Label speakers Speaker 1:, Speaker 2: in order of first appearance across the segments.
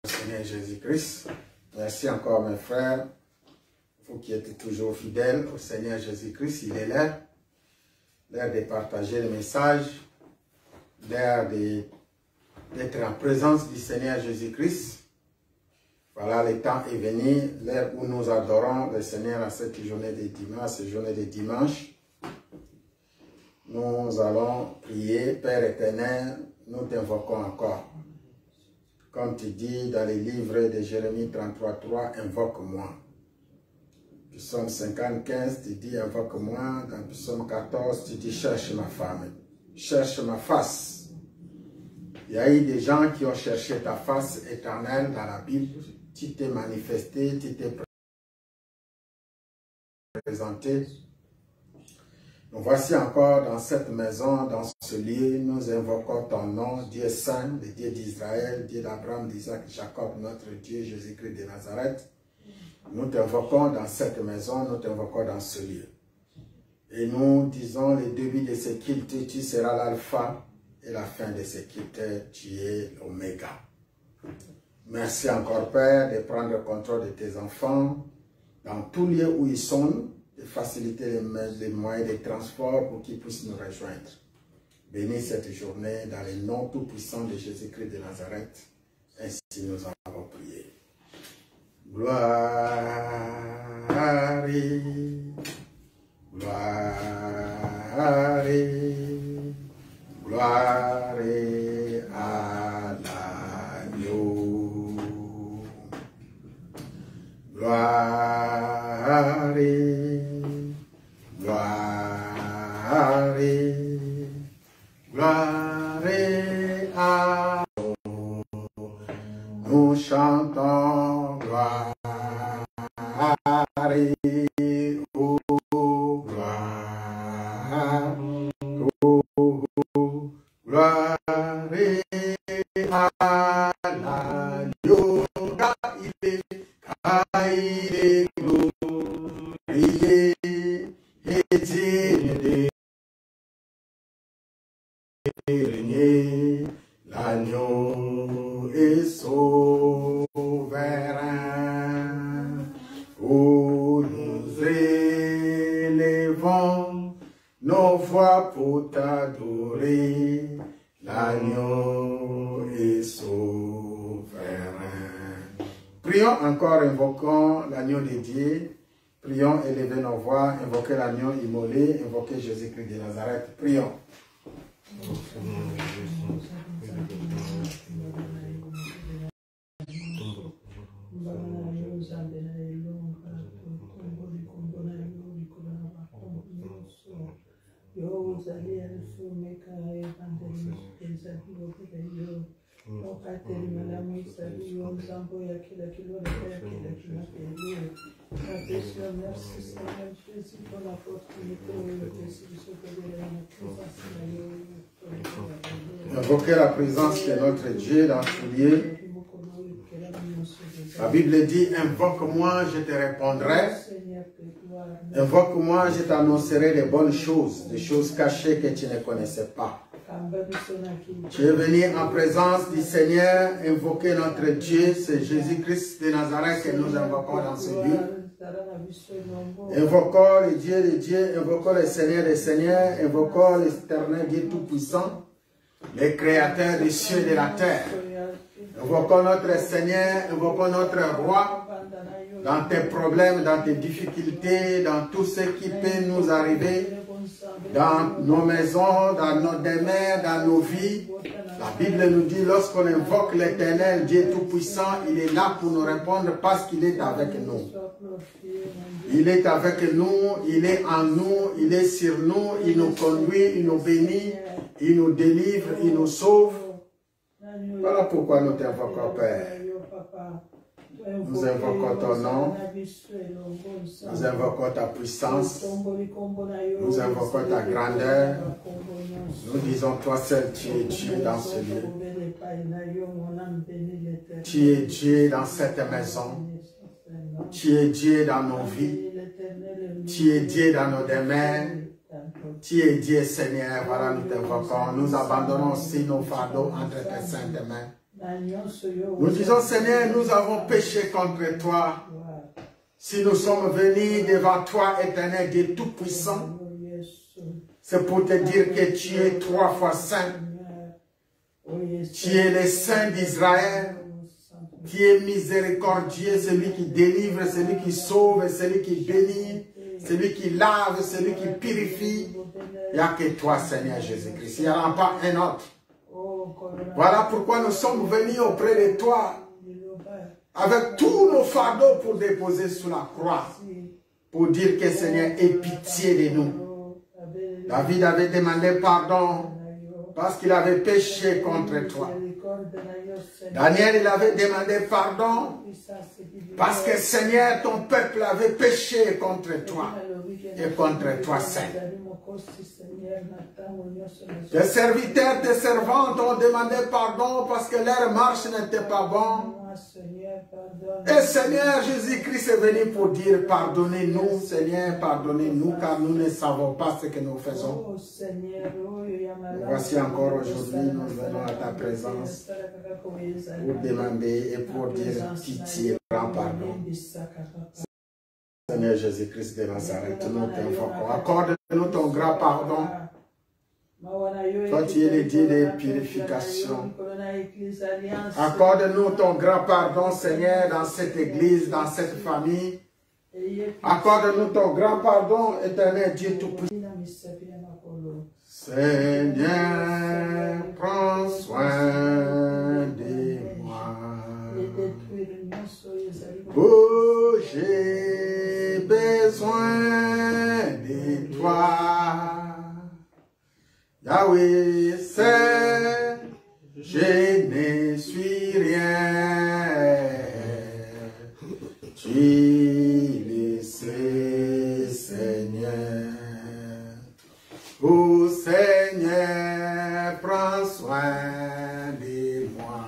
Speaker 1: Seigneur Jésus-Christ. Merci encore mes frères, vous qui êtes toujours fidèles au Seigneur Jésus-Christ. Il est l'heure de partager le message, l'heure d'être en présence du Seigneur Jésus-Christ. Voilà, le temps est venu, l'heure où nous adorons le Seigneur à cette journée de dimanche, cette journée de dimanche. Nous allons prier, Père éternel, nous t'invoquons encore. Comme tu dis dans les livres de Jérémie 33:3, invoque-moi. Psaume 50:15, tu dis invoque-moi. Dans Psaume 14, tu dis cherche ma femme, cherche ma face. Il y a eu des gens qui ont cherché ta face éternelle dans la Bible. Tu t'es manifesté, tu t'es présenté. Nous voici encore dans cette maison, dans ce lieu, nous invoquons ton nom, Dieu saint, le Dieu d'Israël, Dieu d'Abraham, d'Isaac, de Jacob, notre Dieu, Jésus-Christ de Nazareth. Nous t'invoquons dans cette maison, nous t'invoquons dans ce lieu. Et nous disons le début de ce culte, tu seras l'alpha et la fin de ce culte, tu es l'oméga. Merci encore Père de prendre le contrôle de tes enfants dans tout lieu où ils sont, de faciliter les moyens de transport pour qu'ils puissent nous rejoindre. Bénis cette journée dans le nom tout-puissant de Jésus-Christ de Nazareth. Ainsi nous avons prié. Gloire, gloire, gloire à l'agneau. Gloire, gloire, gloire à nous. Nous chantons gloire, oh, gloire, oh, gloire à l'agneau. Il est glorieux et digne de régner. L'agneau est souverain. Oh, nous élevons nos voix pour t'adorer. L'agneau est souverain. Prions encore, invoquons l'agneau de Dieu. Prions, élevez nos voix, invoquez l'agneau immolé, invoquez Jésus-Christ de Nazareth. Prions. Invoquer la présence de notre Dieu dans ce lieu. La Bible dit, invoque-moi, je te répondrai. Invoque-moi, je t'annoncerai des bonnes choses, des choses cachées que tu ne connaissais pas. Tu es venu en présence du Seigneur, invoquer notre Dieu, c'est Jésus-Christ de Nazareth que nous invoquons dans ce lieu. Invoquons le Dieu des dieux, invoquons le Seigneur des seigneurs, invoquons l'éternel Dieu tout-puissant, le créateur des cieux et de la terre. Invoquons notre Seigneur, invoquons notre roi, dans tes problèmes, dans tes difficultés, dans tout ce qui peut nous arriver, dans nos maisons, dans nos demeures, dans nos vies. La Bible nous dit, lorsqu'on invoque l'Éternel, Dieu Tout-Puissant, il est là pour nous répondre parce qu'il est avec nous. Il est avec nous, il est en nous, il est sur nous, il nous conduit, il nous bénit, il nous délivre, il nous sauve. Voilà pourquoi nous t'invoquons, Père. Nous invoquons ton nom, nous invoquons ta puissance, nous invoquons ta grandeur. Nous disons, toi seul, tu es Dieu dans ce lieu. Tu es Dieu dans cette maison. Tu es Dieu dans nos vies. Tu es Dieu dans nos demeures. Tu es Dieu, Seigneur. Voilà, nous t'invoquons. Nous abandonnons aussi nos fardeaux entre tes saintes mains. Nous disons, Seigneur, nous avons péché contre toi. Si nous sommes venus devant toi, éternel Dieu Tout-Puissant, c'est pour te dire que tu es 3 fois saint. Tu es le Saint d'Israël. Tu es miséricordieux, celui qui délivre, celui qui sauve, celui qui bénit, celui qui lave, celui qui purifie. Il n'y a que toi, Seigneur Jésus-Christ. Il n'y en a pas un autre. Voilà pourquoi nous sommes venus auprès de toi avec tous nos fardeaux pour déposer sous la croix. Pour dire que Seigneur, aie pitié de nous. David avait demandé pardon parce qu'il avait péché contre toi. Daniel, il avait demandé pardon parce que Seigneur, ton peuple avait péché contre toi et contre toi seul. Tes serviteurs, tes servantes ont demandé pardon parce que leur marche n'était pas bonne. Et Seigneur Jésus-Christ est venu pour dire pardonnez-nous, Seigneur, pardonnez-nous car nous ne savons pas ce que nous faisons. Voici encore aujourd'hui, nous venons à ta présence pour demander et pour dire pitié, prends pardon. Seigneur Jésus-Christ de Nazareth, nous t'invoquons. Accorde-nous ton grand pardon. Toi, tu es le Dieu de purification. Accorde-nous ton grand pardon, Seigneur, dans cette église, dans cette famille. Accorde-nous ton grand pardon, éternel Dieu Tout-Puissant. Seigneur, prends soin de moi. Oh, j'ai besoin de toi. Yahweh, c'est, je ne suis rien. Tu le sais, Seigneur. Oh Seigneur, prends soin de moi.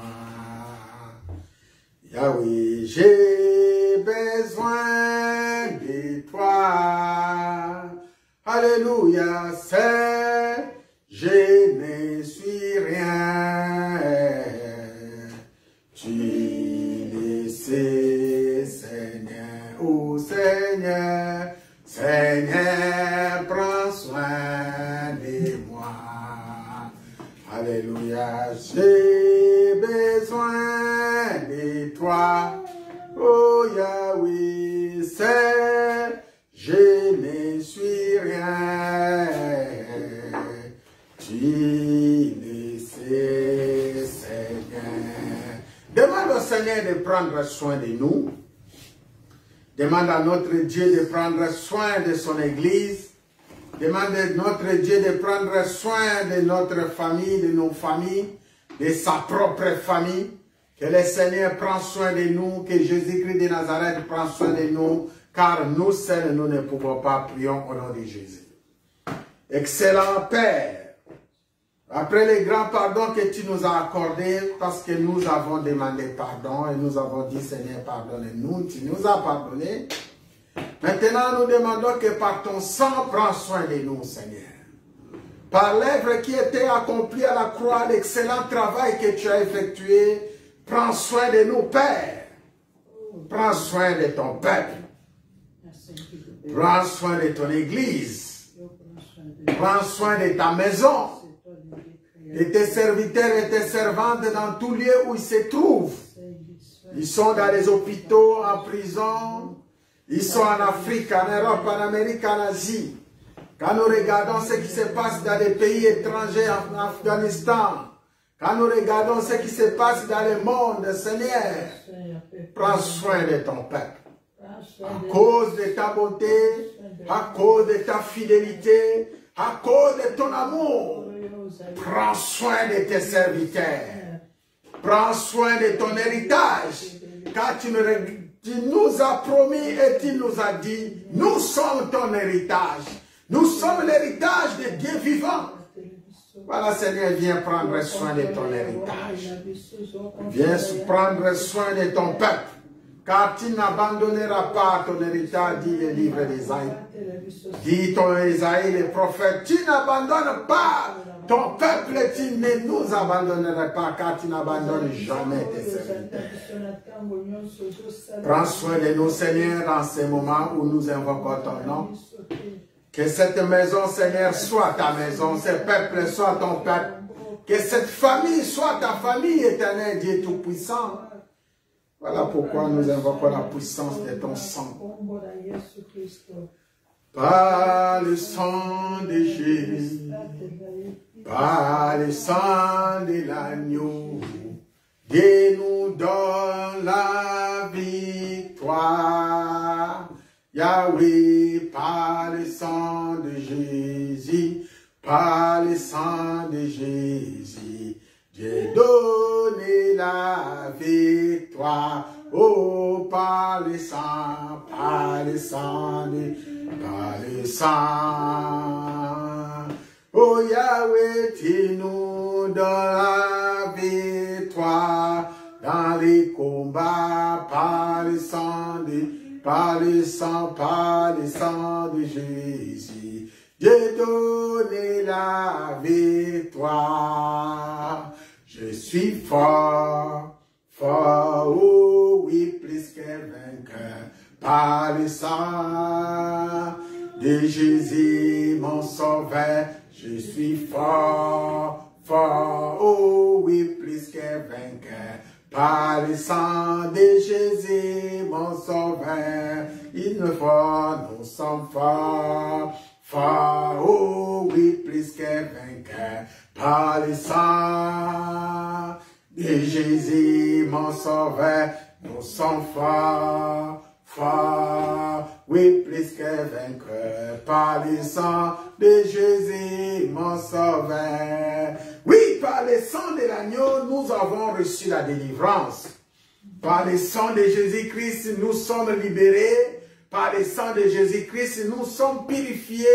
Speaker 1: Yahweh, j'ai besoin de toi. Alléluia, c'est, je ne suis rien. Tu le sais, Seigneur. Oh Seigneur, Seigneur, prends soin de moi. Alléluia, j'ai besoin de toi. Oh Yahweh, c'est, je ne suis rien. Tu le sais, Seigneur. Demande au Seigneur de prendre soin de nous. Demande à notre Dieu de prendre soin de son Église. Demande à notre Dieu de prendre soin de notre famille, de nos familles, de sa propre famille. Que le Seigneur prenne soin de nous, que Jésus-Christ de Nazareth prenne soin de nous, car nous seuls, nous ne pouvons pas prier au nom de Jésus. Excellent Père, après le grand pardon que tu nous as accordé, parce que nous avons demandé pardon et nous avons dit Seigneur pardonne-nous, tu nous as pardonné. Maintenant nous demandons que par ton sang, prends soin de nous Seigneur. Par l'œuvre qui était accomplie à la croix, l'excellent travail que tu as effectué, prends soin de nous Père. Prends soin de ton peuple. Prends soin de ton église. Prends soin de ta maison. De tes serviteurs et tes servantes dans tout lieu où ils se trouvent. Ils sont dans les hôpitaux, en prison. Ils sont en Afrique, en Europe, en Amérique, en Asie. Quand nous regardons ce qui se passe dans les pays étrangers, en Afghanistan. Quand nous regardons ce qui se passe dans le monde, Seigneur, prends soin de ton peuple. À cause de ta bonté, à cause de ta fidélité, à cause de ton amour, prends soin de tes serviteurs. Prends soin de ton héritage. Car tu nous as promis et tu nous as dit, nous sommes ton héritage. Nous sommes l'héritage de Dieu vivant. Voilà, Seigneur, viens prendre soin de ton héritage. Viens prendre soin de ton peuple. car tu n'abandonneras pas ton héritage, dit le livre d'Ésaïe. Dit ton Ésaïe, les prophètes, tu n'abandonnes pas ton peuple, tu ne nous abandonneras pas, car tu n'abandonnes jamais tes serviteurs. Prends soin de nous, Seigneur, dans ces moments où nous invoquons ton nom. Que cette maison, Seigneur, soit ta maison, ce peuple soit ton peuple. Que cette famille soit ta famille, éternel Dieu Tout-Puissant. Voilà pourquoi nous invoquons la puissance de ton sang. Par le sang de Jésus, par le sang de l'agneau, Dieu nous donne la victoire. Yahweh, par le sang de Jésus, par le sang de Jésus, Dieu donne la victoire. Oh, par le sang, par le sang, par le sang. Oh, Yahweh, tu nous donnes la victoire dans les combats, par le sang de Jésus. Dieu donne la victoire. Je suis fort, fort, oh oui, plus que vainqueur, par le sang de Jésus, mon sauveur. Je suis fort, fort, oh oui, plus que vainqueur, par le sang de Jésus, mon sauveur. Il me faut, nous sommes forts, forts, oh oui, plus que vainqueur, par le sang de Jésus, mon sauveur. Nous sommes forts, forts, oui, plus que vainqueur, par le sang de Jésus, mon sauveur. Oui, par le sang de l'agneau, nous avons reçu la délivrance. Par le sang de Jésus-Christ, nous sommes libérés. Par le sang de Jésus-Christ, nous sommes purifiés,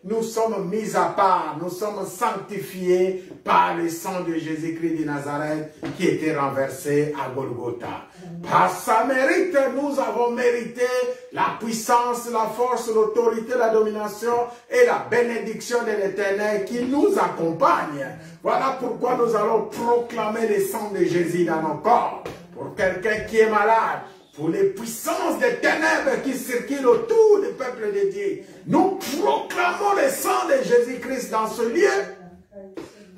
Speaker 1: nous sommes mis à part, nous sommes sanctifiés par le sang de Jésus-Christ de Nazareth qui était renversé à Golgotha. Par sa mérite, nous avons mérité la puissance, la force, l'autorité, la domination et la bénédiction de l'Éternel qui nous accompagne. Voilà pourquoi nous allons proclamer le sang de Jésus dans nos corps. Pour quelqu'un qui est malade, pour les puissances des ténèbres qui circulent autour du peuple de Dieu, nous proclamons le sang de Jésus-Christ dans ce lieu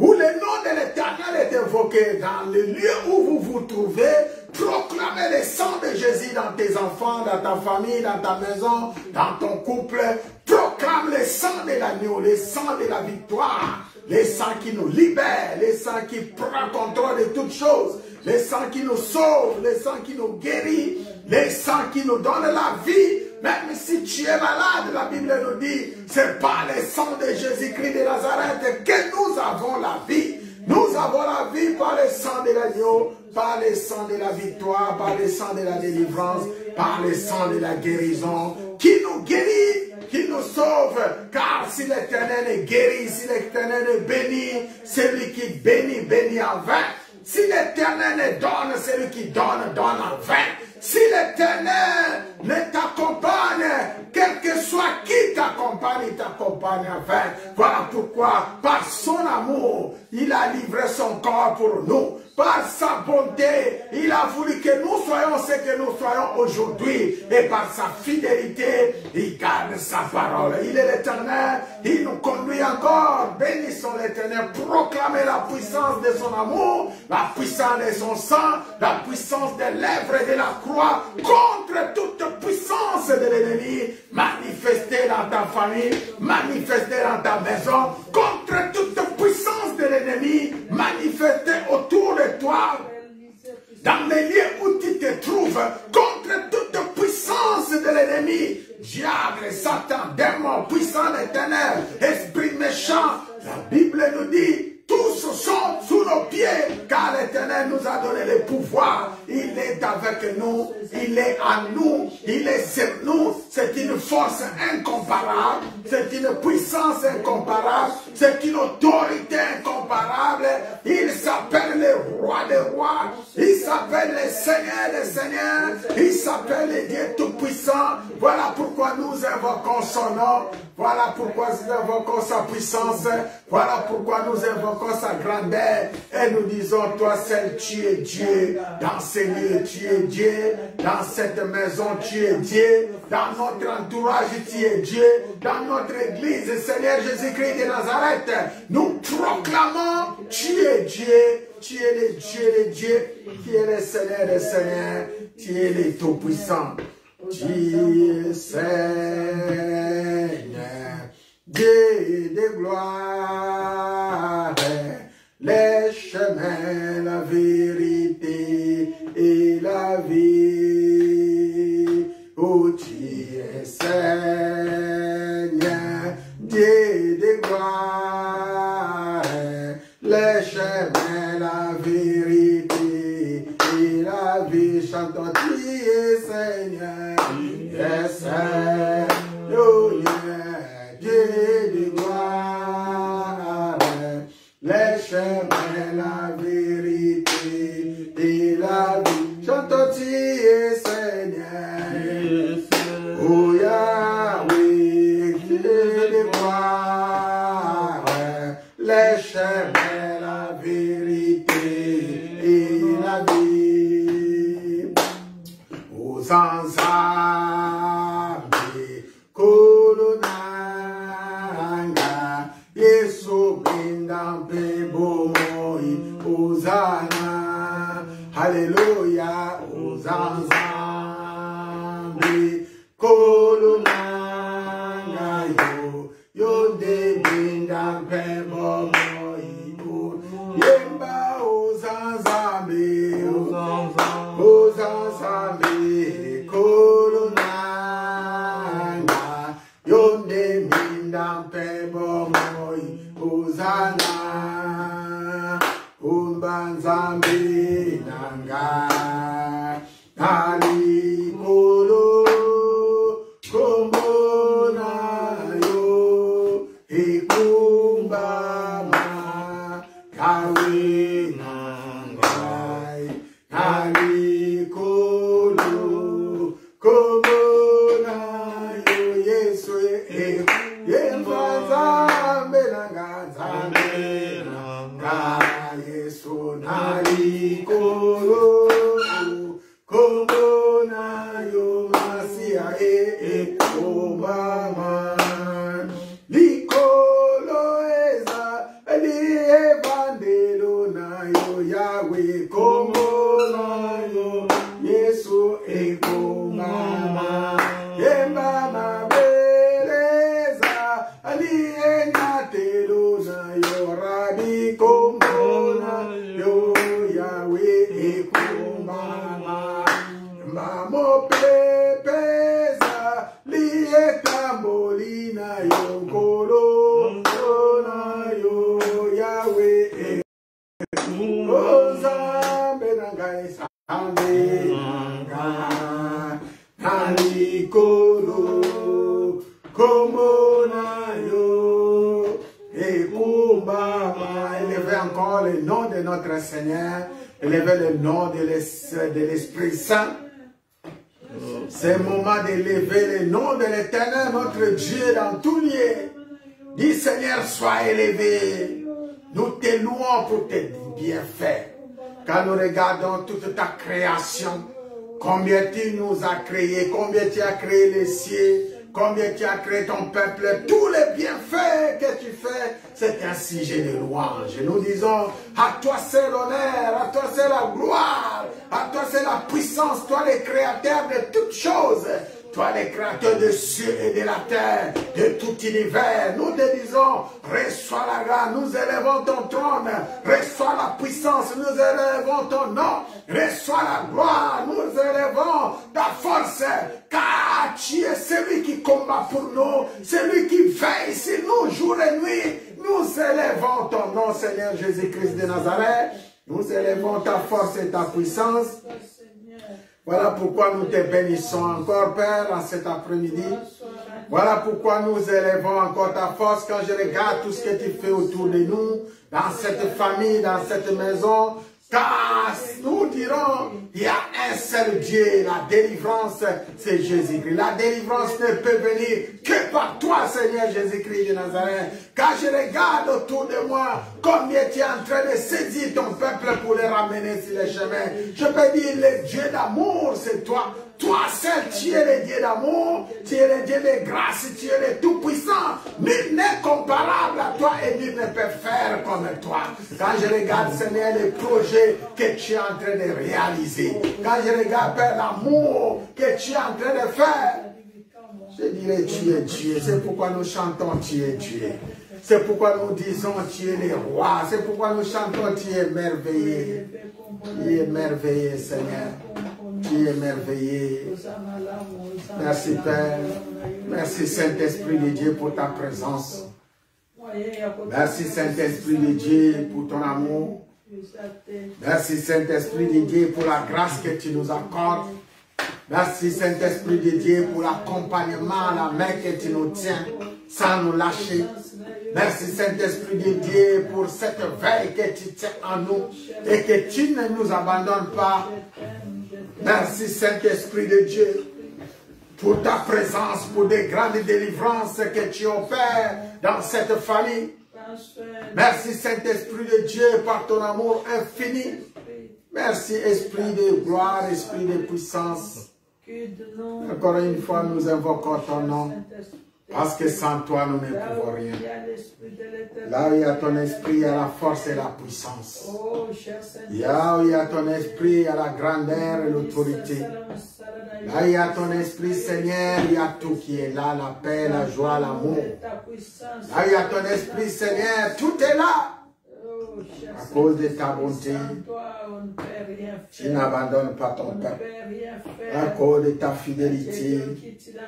Speaker 1: où le nom de l'Éternel est invoqué. Dans le lieu où vous vous trouvez, proclamez le sang de Jésus dans tes enfants, dans ta famille, dans ta maison, dans ton couple. Proclame le sang de l'agneau, le sang de la victoire, le sang qui nous libère, le sang qui prend contrôle de toutes choses, le sang qui nous sauve, le sang qui nous guérit, le sang qui nous donne la vie. Même si tu es malade, la Bible nous dit, c'est par le sang de Jésus-Christ de Nazareth que nous avons la vie. Nous avons la vie par le sang de l'agneau, par le sang de la victoire, par le sang de la délivrance, par le sang de la guérison, qui nous guérit, qui nous sauve. Car si l'Éternel est guéri, si l'Éternel est béni, celui qui bénit, bénit en vain. Si l'Éternel donne, celui qui donne, donne en vain. Si l'Éternel ne t'accompagne, quel que soit qui t'accompagne, il t'accompagne en vain. Voilà pourquoi, par son amour, il a livré son corps pour nous. Par sa bonté, il a voulu que nous soyons ce que nous soyons aujourd'hui. Et par sa fidélité, il garde sa parole. Il est l'Éternel, il nous conduit encore. Bénissons l'Éternel, proclamez la puissance de son amour, la puissance de son sang, la puissance des lèvres et de la croix, contre toute puissance de l'ennemi, manifestée dans ta famille, manifestée dans ta maison, contre toute puissance de l'ennemi, manifestée autour de toi, dans les lieux où tu te trouves, contre toute puissance de l'ennemi, diable, Satan, démon, puissant des ténèbres, esprit méchant. La Bible nous dit, tous sont sous nos pieds, car l'Éternel nous a donné le pouvoir. Il il est avec nous, il est à nous, il est sur nous. C'est une force incomparable, c'est une puissance incomparable, c'est une autorité incomparable. Il s'appelle le roi des rois, il s'appelle le Seigneur des seigneurs, il s'appelle le Dieu tout-puissant. Voilà pourquoi nous invoquons son nom, voilà pourquoi nous invoquons sa puissance, voilà pourquoi nous invoquons sa grandeur. Et nous disons, toi seul, tu es Dieu. Dans ces lieux, tu es Dieu. Dans cette maison, tu es Dieu. Dans notre entourage, tu es Dieu. Dans notre église, Seigneur Jésus-Christ de Nazareth, nous proclamons, tu es Dieu. Tu es le Dieu, qui est le Seigneur des seigneurs. Tu es le Tout-Puissant. Tu es Seigneur, Dieu de gloire. Les chemins, la vérité et la vie. Oh, tu es Seigneur, Dieu de gloire. Les chemins, la vérité et la vie. Chantons, tu es Seigneur, tu es Seigneur, Dieu de gloire. Les chemins, la vérité et la vie. Chantons, tu es Seigneur. Oh Yahweh, Dieu de gloire. Les chemins, la vérité et la vie. Aux ensembles, Kolonanga, Yesu Bindampe Bomoi, Hosanna, Alléluia, aux ensembles, Kolonanga, Yonde Bindampe Bomoi, Yemba, aux ensembles, Kolonanga, Yonde Bindampe Bomoi, Hosanna, Umbanzambi Nanga, Ali Kolo, Komona Yo, Ikumbama, Kawi Nangai, Ali Kolo, Komona Yo, Yesu, Yembanzambi Nanga, Yesu nali kolo, komona yo masia omaman. Likolo eza li evangelo na yo Yahweh, komona yo Yesu ekomama. Yembama beleza li enatelo na yo Rabbi, komona yo Yahweh ekomama. Mamo pepeza li etambolina yo kolo, komona yo Yahweh ekomama. Ngai sambe ngai kolo, komona yo ekomama. Élevez encore le nom de notre Seigneur, élevez le nom de l'Esprit Saint. C'est le moment d'élever le nom de l'Éternel, notre Dieu, dans tout lieu. Dis Seigneur, sois élevé. Nous te louons pour tes bienfaits. Quand nous regardons toute ta création, combien tu nous as créés, combien tu as créé les cieux, combien tu as créé ton peuple, tous les bienfaits que tu fais, c'est un sujet de louange. Nous disons, à toi c'est l'honneur, à toi c'est la gloire, à toi c'est la puissance, toi le créateur de toutes choses. Toi, le créateur des cieux et de la terre, de tout univers, nous te disons, reçois la grâce, nous élevons ton trône, reçois la puissance, nous élevons ton nom, reçois la gloire, nous élevons ta force, car tu es celui qui combat pour nous, celui qui veille sur nous jour et nuit. Nous élevons ton nom, Seigneur Jésus-Christ de Nazareth, nous élevons ta force et ta puissance. Voilà pourquoi nous te bénissons encore, Père, en cet après-midi. Voilà pourquoi nous élevons encore ta force quand je regarde tout ce que tu fais autour de nous, dans cette famille, dans cette maison. Car nous dirons, il y a un seul Dieu, la délivrance, c'est Jésus-Christ. La délivrance ne peut venir que par toi, Seigneur Jésus-Christ de Nazareth. Quand je regarde autour de moi, combien tu es en train de saisir ton peuple pour les ramener sur les chemins. Je peux dire, le Dieu d'amour, c'est toi. Toi seul, tu es le Dieu d'amour, tu es le Dieu de grâce, tu es le Tout-Puissant. Nul n'est comparable à toi et nul ne peut faire comme toi. Quand je regarde, Seigneur, les projets que tu es en train de réaliser, quand je regarde, Père, l'amour que tu es en train de faire, je dirais, tu es Dieu. C'est pourquoi nous chantons, tu es Dieu. C'est pourquoi nous disons, tu es le roi. C'est pourquoi nous chantons, tu es merveilleux. Tu es merveilleux, Seigneur. Tu es merveilleux. Merci, Père. Merci, Saint-Esprit de Dieu, pour ta présence. Merci, Saint-Esprit de Dieu, pour ton amour. Merci, Saint-Esprit de Dieu, pour la grâce que tu nous accordes. Merci, Saint-Esprit de Dieu, pour l'accompagnement, la main que tu nous tiens, sans nous lâcher. Merci, Saint-Esprit de Dieu, pour cette veille que tu tiens en nous et que tu ne nous abandonnes pas. Merci, Saint-Esprit de Dieu, pour ta présence, pour des grandes délivrances que tu opères dans cette famille. Merci, Saint-Esprit de Dieu, par ton amour infini. Merci, Esprit de gloire, Esprit de puissance. Encore une fois, nous invoquons ton nom, parce que sans toi, nous ne pouvons rien. Là où il y a ton esprit, il y a la force et la puissance. Là où il y a ton esprit, il y a la grandeur et l'autorité. Là où il y a ton esprit, Seigneur, il y a tout qui est là, la paix, la joie, l'amour. Là où il y a ton esprit, Seigneur, tout est là. À cause de ta bonté, tu n'abandonnes pas ton peuple. À cause de ta fidélité,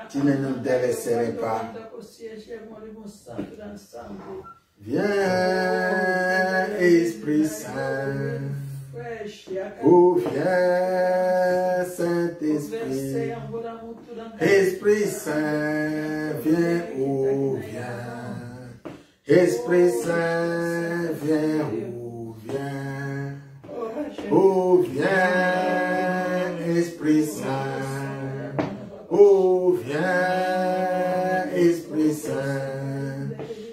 Speaker 1: tu ne nous délaisserais pas. Viens, Esprit Saint. Oh, viens, Saint-Esprit. Esprit Saint, viens, oh, viens. Esprit Saint, viens, oh, viens. Oh, viens, Esprit Saint. Oh, viens, Esprit Saint.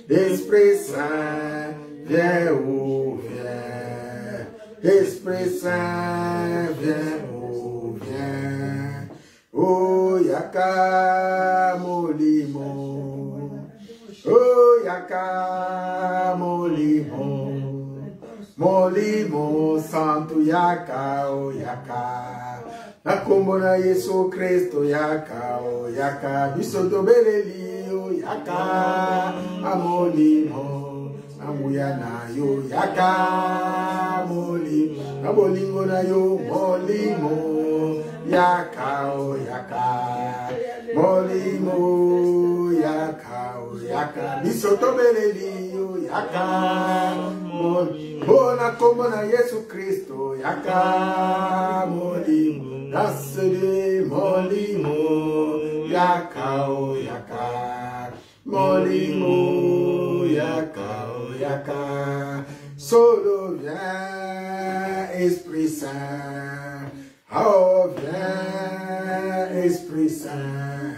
Speaker 1: Esprit Saint, viens, oh, viens. Esprit Saint, viens, oh, viens. Oh, yaka molimo. Oh, yaka molimo. Molimo santo yaka, oh, yaka. Nakomona Yesu Kristo yaka, oh, yaka. Bisoto beleli, oh, yaka. Amolimo. Amuya na yo yaka molimo, abolingo na yo molimo, yaka o yaka, molimo yaka o yaka, bisoto beleli yo yaka molimo, bona como na Yesu Kristo yaka molimo, nasede molimo yaka o yaka, molimo yaka. Yaka, solo viens, Esprit Saint. Oh, viens, Esprit Saint.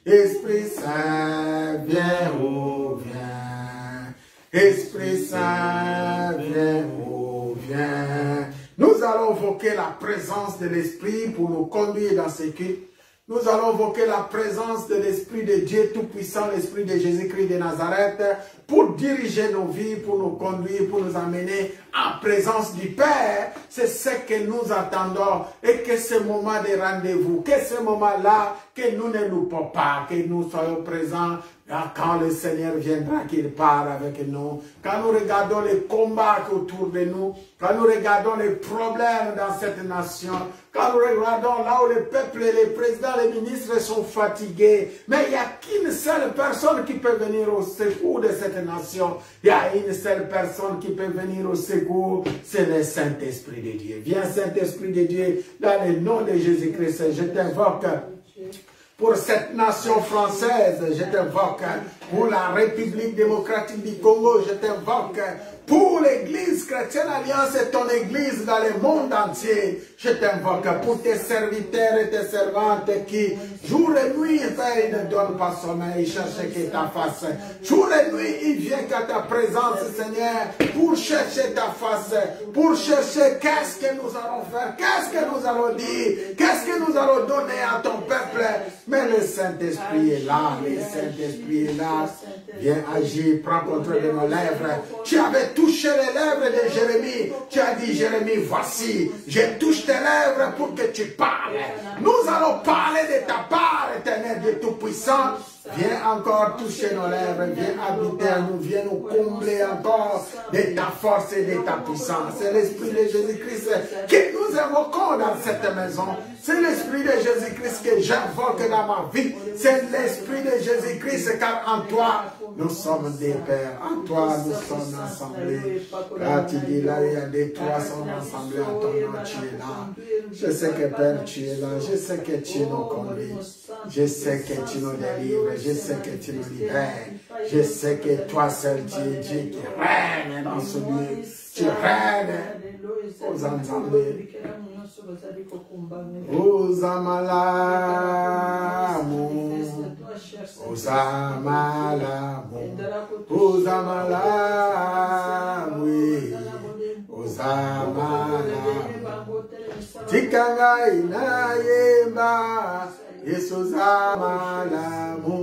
Speaker 1: Esprit Saint, viens, oh, viens. Esprit Saint, viens, oh, viens. Nous allons invoquer la présence de l'Esprit pour nous conduire dans ce culte. Nous allons invoquer la présence de l'Esprit de Dieu Tout-Puissant, l'Esprit de Jésus-Christ de Nazareth, pour diriger nos vies, pour nous conduire, pour nous amener en présence du Père. C'est ce que nous attendons et que ce moment de rendez-vous, que ce moment-là, que nous ne loupons pas, que nous soyons présents Quand le Seigneur viendra, qu'il part avec nous. Quand nous regardons les combats autour de nous, quand nous regardons les problèmes dans cette nation, quand nous regardons là où le peuple, les présidents, les ministres sont fatigués, mais il n'y a qu'une seule personne qui peut venir au secours de cette nation. Il y a une seule personne qui peut venir au secours, c'est le Saint-Esprit de Dieu. Viens Saint-Esprit de Dieu, dans le nom de Jésus-Christ, je t'invoque pour cette nation française, je t'invoque pour la République démocratique du Congo, je t'invoque pour l'Église chrétienne alliance et ton Église dans le monde entier. Je t'invoque pour tes serviteurs et tes servantes qui, jour et nuit, Père, ils ne donnent pas sommeil, ils cherchent que ta face. Jour et nuit, ils viennent qu'à ta présence, Seigneur, pour chercher ta face, pour chercher qu'est-ce que nous allons faire, qu'est-ce que nous allons dire, qu'est-ce que nous allons donner à ton peuple. Mais le Saint-Esprit est là, le Saint-Esprit est là. Viens agir, prends contrôle de nos lèvres. Tu avais touché les lèvres de Jérémie. Tu as dit, Jérémie, voici, je touche tes lèvres pour que tu parles. Nous allons parler de ta part, éternel Dieu Tout-Puissant. Viens encore toucher nos lèvres, viens habiter en nous, viens nous combler encore de ta force et de ta puissance. C'est l'Esprit de Jésus-Christ que nous invoquons dans cette maison. C'est l'Esprit de Jésus-Christ que j'invoque dans ma vie. C'est l'Esprit de Jésus-Christ car en toi, nous sommes des pères. En toi, nous sommes assemblés. Car tu dis là, il y a des trois sont assemblés en ton nom, tu es là. Je sais que Père, tu es là. Je sais que tu nous conduis. Je sais que tu nous délivres. Je sais que tu nous libères. Je sais que toi seul, tu es Dieu qui règne dans ce lieu. Tu règnes aux ensembles. Aux amalamu. Aux amalamu. Aux amalamu. Aux amalamu. Tikanga inayemba. Yesu zamalamu.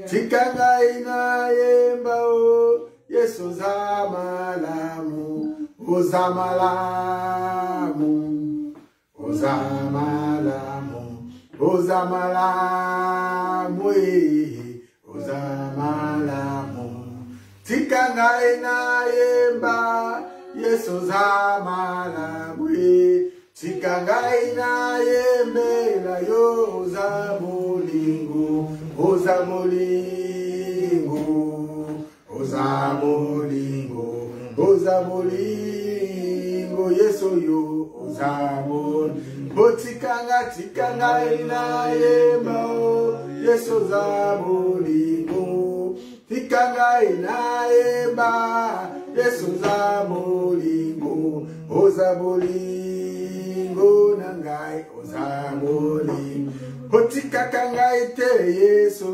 Speaker 1: Tikanga inayemba o. Yesu zamalamu. Uzamalamu. Uzamalamu. Uzamalamu. Uzamalamu. Tikanga inayemba. Yesu zamalamu. Tikanga inayembela yo uzamulingu. Uzamulingu. Uzamulingu. Uzamulingu. Yesu yo uzamulingu. Tikanga inayemba o. Yesu uzamulingu. Tikanga inayemba. Yesu uzamulingu. Uzamulingu nangai uzamulingu. Otikakanga ite Yesu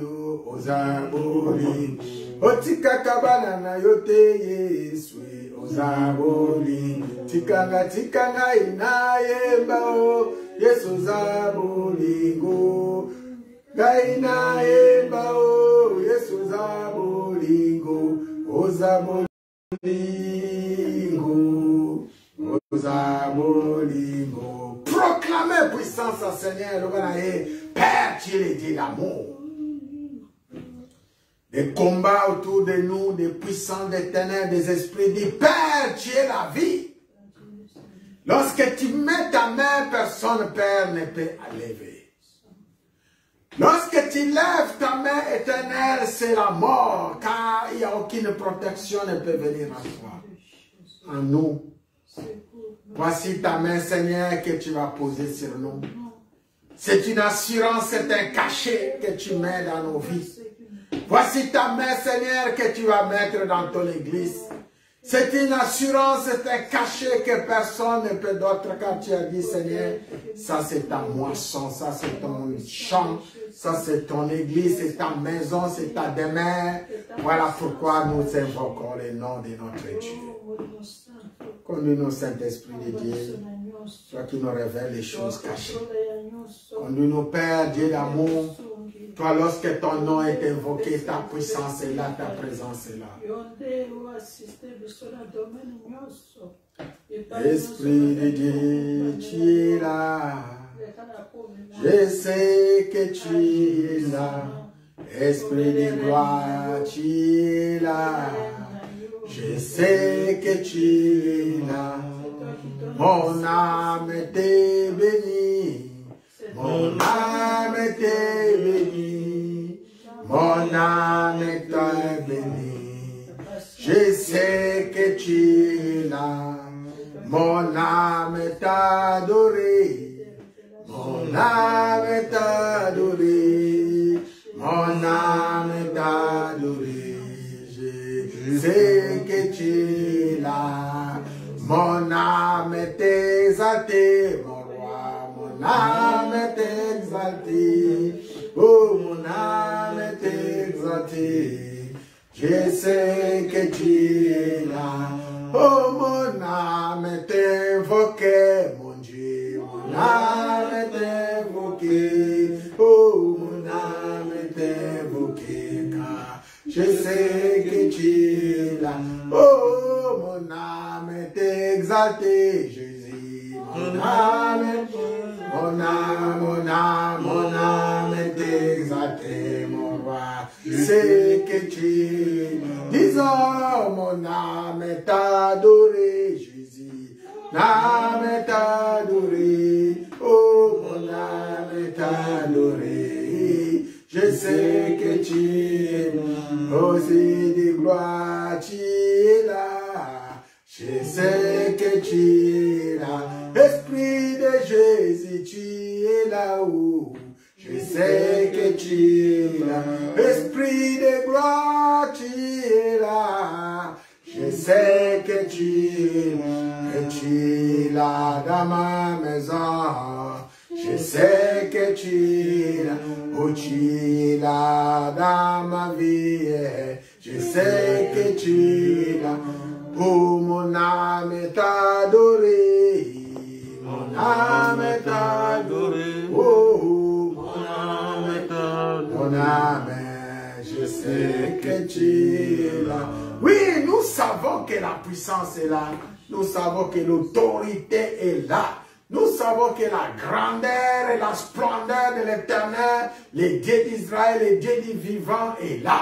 Speaker 1: yo uzamulingu. Otikakabana na yote Yesu uzamulingu. Tikanga inayemba o. Yesu uzamulingu. Inayemba o. Yesu uzamulingu. Uzamulingu. Proclamez puissance au Seigneur. Père, tu es le Dieu d'amour. Des combats autour de nous, des puissances, des ténèbres, des esprits. Dis, Père, tu es la vie. Lorsque tu mets ta main, personne, Père, ne peut lever. Lorsque tu lèves ta main éternelle, c'est la mort, car il n'y a aucune protection ne peut venir à toi, en nous. Voici ta main, Seigneur, que tu vas poser sur nous. C'est une assurance, c'est un cachet que tu mets dans nos vies. Voici ta main, Seigneur, que tu vas mettre dans ton église. C'est une assurance, c'est un cachet que personne ne peut d'autre, quand tu as dit, Seigneur, ça c'est ta moisson, ça c'est ton champ, ça c'est ton église, c'est ta maison, c'est ta demeure. Voilà pourquoi nous invoquons le nom de notre Dieu. Conduis-nous, Saint-Esprit de Dieu, toi qui nous révèles les choses cachées. Conduis-nous, Père, Dieu d'amour. Toi, lorsque ton nom est invoqué, ta puissance est là, ta présence est là. Esprit de Dieu, tu es là. Je sais que tu es là. Esprit de gloire, tu es là. Je sais que tu es là. Mon âme t'est bénie. Mon âme t'est bénie. Mon âme t'est bénie. Je sais que tu es là. Mon âme t'a adoré. Mon âme t'a adoré. Mon âme t'a adoré. Je sais que tu es là. Mon âme est exaltée, mon roi. Mon âme est exaltée. Oh, mon âme est exaltée. Je sais que tu es là. Oh, mon âme est invoquée, mon Dieu. Mon âme est invoquée. Oh, mon âme est invoquée. Car je sais que tu es là. Oh, mon âme est exaltée, Jésus. Mon âme, mon âme, mon âme, mon âme est exaltée, mon roi. Je sais que tu es. Disons, mon âme est adorée, Jésus. Mon âme est adorée. Oh, mon âme est adorée. Je sais que tu es aussi de gloire, tu es là. Je sais que tu es là. Esprit de Jésus, tu es là-haut. Je sais que tu es là. Esprit de gloire, tu es là. Je sais que tu es là dans ma maison. Je sais que tu es là, oh tu es là dans ma vie. Je sais que tu es là, oh mon âme est adorée. Mon âme est adorée, oh mon âme est adorée. Mon âme, je sais que tu es là. Oui, nous savons que la puissance est là. Nous savons que l'autorité est là. Nous savons que la grandeur et la splendeur de l'Éternel, le Dieu d'Israël, le Dieu du vivant est là.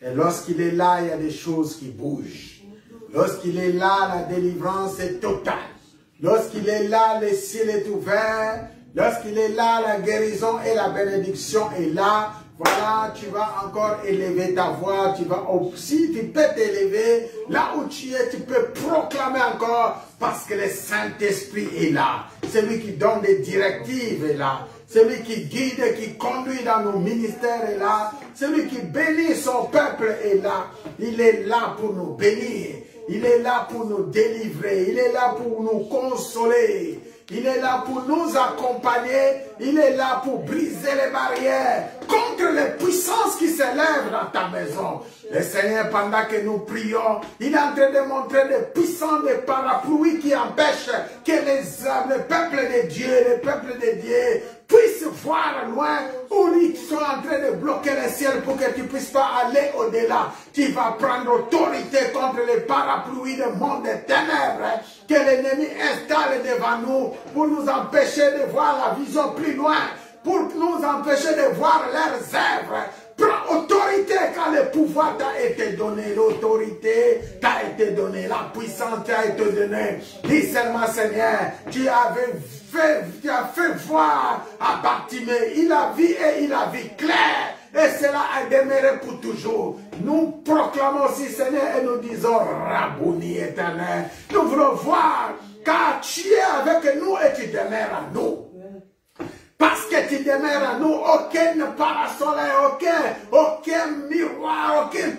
Speaker 1: Et lorsqu'il est là, il y a des choses qui bougent. Lorsqu'il est là, la délivrance est totale. Lorsqu'il est là, le ciel est ouvert. Lorsqu'il est là, la guérison et la bénédiction est là. Voilà, tu vas encore élever ta voix, tu vas aussi, tu peux t'élever, là où tu es, tu peux proclamer encore, parce que le Saint-Esprit est là. Celui qui donne des directives est là. Celui qui guide, qui conduit dans nos ministères est là. Celui qui bénit son peuple est là. Il est là pour nous bénir. Il est là pour nous délivrer. Il est là pour nous consoler. Il est là pour nous accompagner. Il est là pour briser les barrières contre les puissances qui s'élèvent dans ta maison. Le Seigneur, pendant que nous prions, il est en train de montrer des puissants, des parapluies qui empêchent que le peuple de Dieu, les peuples de Dieu puissent voir loin où ils sont en train de bloquer le ciel pour que tu ne puisses pas aller au-delà. Tu vas prendre autorité contre les parapluies du monde des ténèbres que l'ennemi installe devant nous pour nous empêcher de voir la vision plus loin, pour nous empêcher de voir leurs œuvres. Prends autorité quand le pouvoir t'a été donné, l'autorité t'a été donnée, la puissance t'a été donnée. Dis seulement, Seigneur, tu as fait voir à Bartimée, il a vu et il a vu clair. Et cela a demeuré pour toujours. Nous proclamons aussi, Seigneur, et nous disons, Rabouni éternel. Nous voulons voir, car tu es avec nous et tu demeures à nous. Parce que tu demeures à nous, aucun parasol, aucun miroir, aucun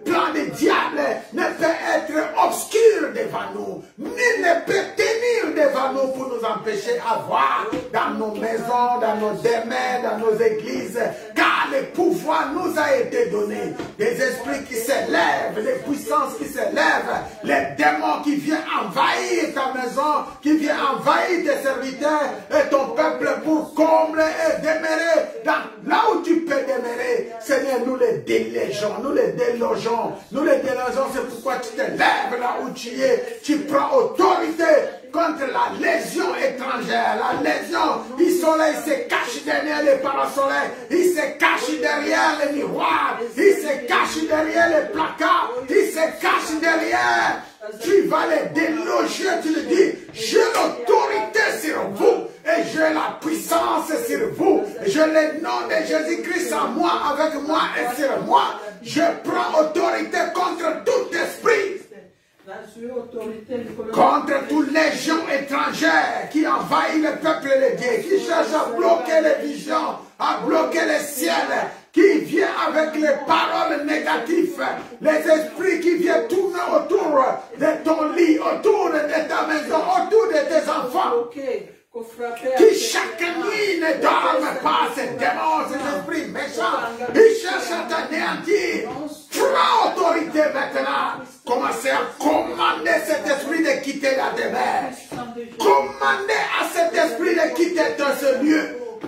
Speaker 1: plan de diable ne peut être obscur devant nous, ni ne peut tenir devant nous pour nous empêcher à voir dans nos maisons, dans nos demeures, dans nos églises, car le pouvoir nous a été donné. Des esprits qui s'élèvent, des puissances qui s'élèvent, les démons qui viennent envahir ta maison, qui viennent envahir tes serviteurs et ton peuple pour combler et demeurer là où tu peux demeurer. Seigneur, nous les délégeons, nous les délogeons, c'est pourquoi tu te lèves là où tu es, tu prends autorité contre la légion étrangère, la légion, ils sont soleil se cache derrière les parasoleils. Il se cache derrière les miroirs. Il se cache derrière les placards. Il se cache derrière. Tu vas les déloger, tu le dis. J'ai l'autorité sur vous. Et j'ai la puissance sur vous. Je le nom de Jésus-Christ en moi, avec moi et sur moi. Je prends autorité contre tout esprit. Contre toutes les légions étrangères qui envahissent le peuple de Dieu, qui cherchent à bloquer les visions, à bloquer le ciel, qui vient avec les paroles négatives, les esprits qui viennent tourner autour de ton lit, autour de ta maison, autour de tes enfants, qui chaque nuit ne dorment pas, ces démons, ces esprits méchants, ils cherchent à t'anéantir. Prends autorité maintenant. Commencez à commander cet esprit de quitter la demeure. Commandez à cet esprit de quitter ce lieu.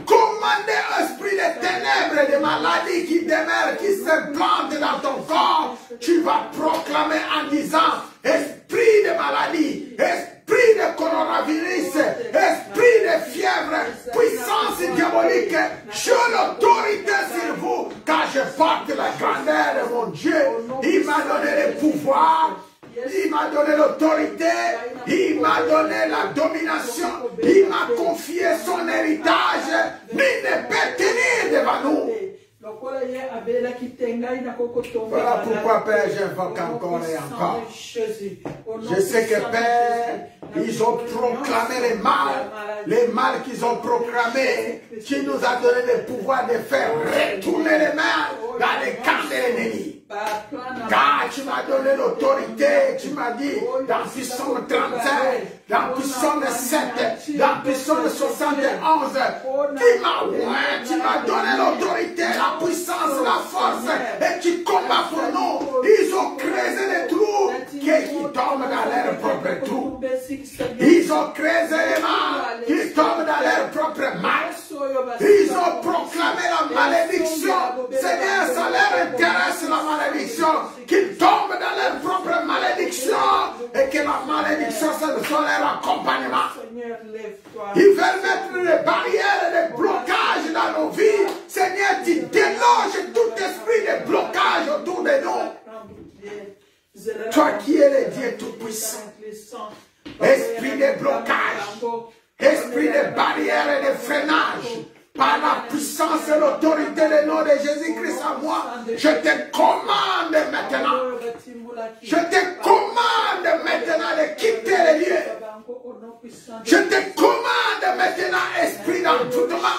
Speaker 1: Commandez l'esprit de ténèbres, de maladie qui demeure, qui se plante dans ton corps. Tu vas proclamer en disant, esprit de maladie, esprit de coronavirus, esprit de fièvre, puissance diabolique, j'ai l'autorité sur vous, car je porte la grandeur de mon Dieu. Il m'a donné le pouvoir. Il m'a donné l'autorité, il m'a donné la domination, il m'a confié son héritage, nul ne peut tenir devant nous. Voilà pourquoi, Père, j'invoque encore et encore. Je sais que, Père, ils ont proclamé les mal qu'ils ont proclamé. Tu nous as donné le pouvoir de faire retourner les mains dans les camps de l'ennemi. Car tu m'as donné l'autorité, tu m'as dit dans Psaume 35, dans Psaume 7, dans Psaume 71, tu m'as donné l'autorité, la puissance, la force, et tu combats pour nous. Ils ont creusé des trous qui tombent dans leur propre trou. Ils ont creusé les mains qui tombent dans leur propre main. Ils ont proclamé la malédiction. Seigneur, ça leur intéresse la malédiction. Qu'ils tombent dans leur propre malédiction et que la malédiction soit leur accompagnement. Ils veulent mettre des barrières et des blocages dans nos vies. Seigneur, tu déloges tout esprit de blocage autour de nous. Toi qui es le Dieu Tout-Puissant, esprit de blocage, esprit de barrière et de freinage, par la puissance et l'autorité du nom de Jésus-Christ en moi, je te commande maintenant. Je te commande maintenant de quitter les lieux. Je te commande maintenant, esprit d'envoûtement,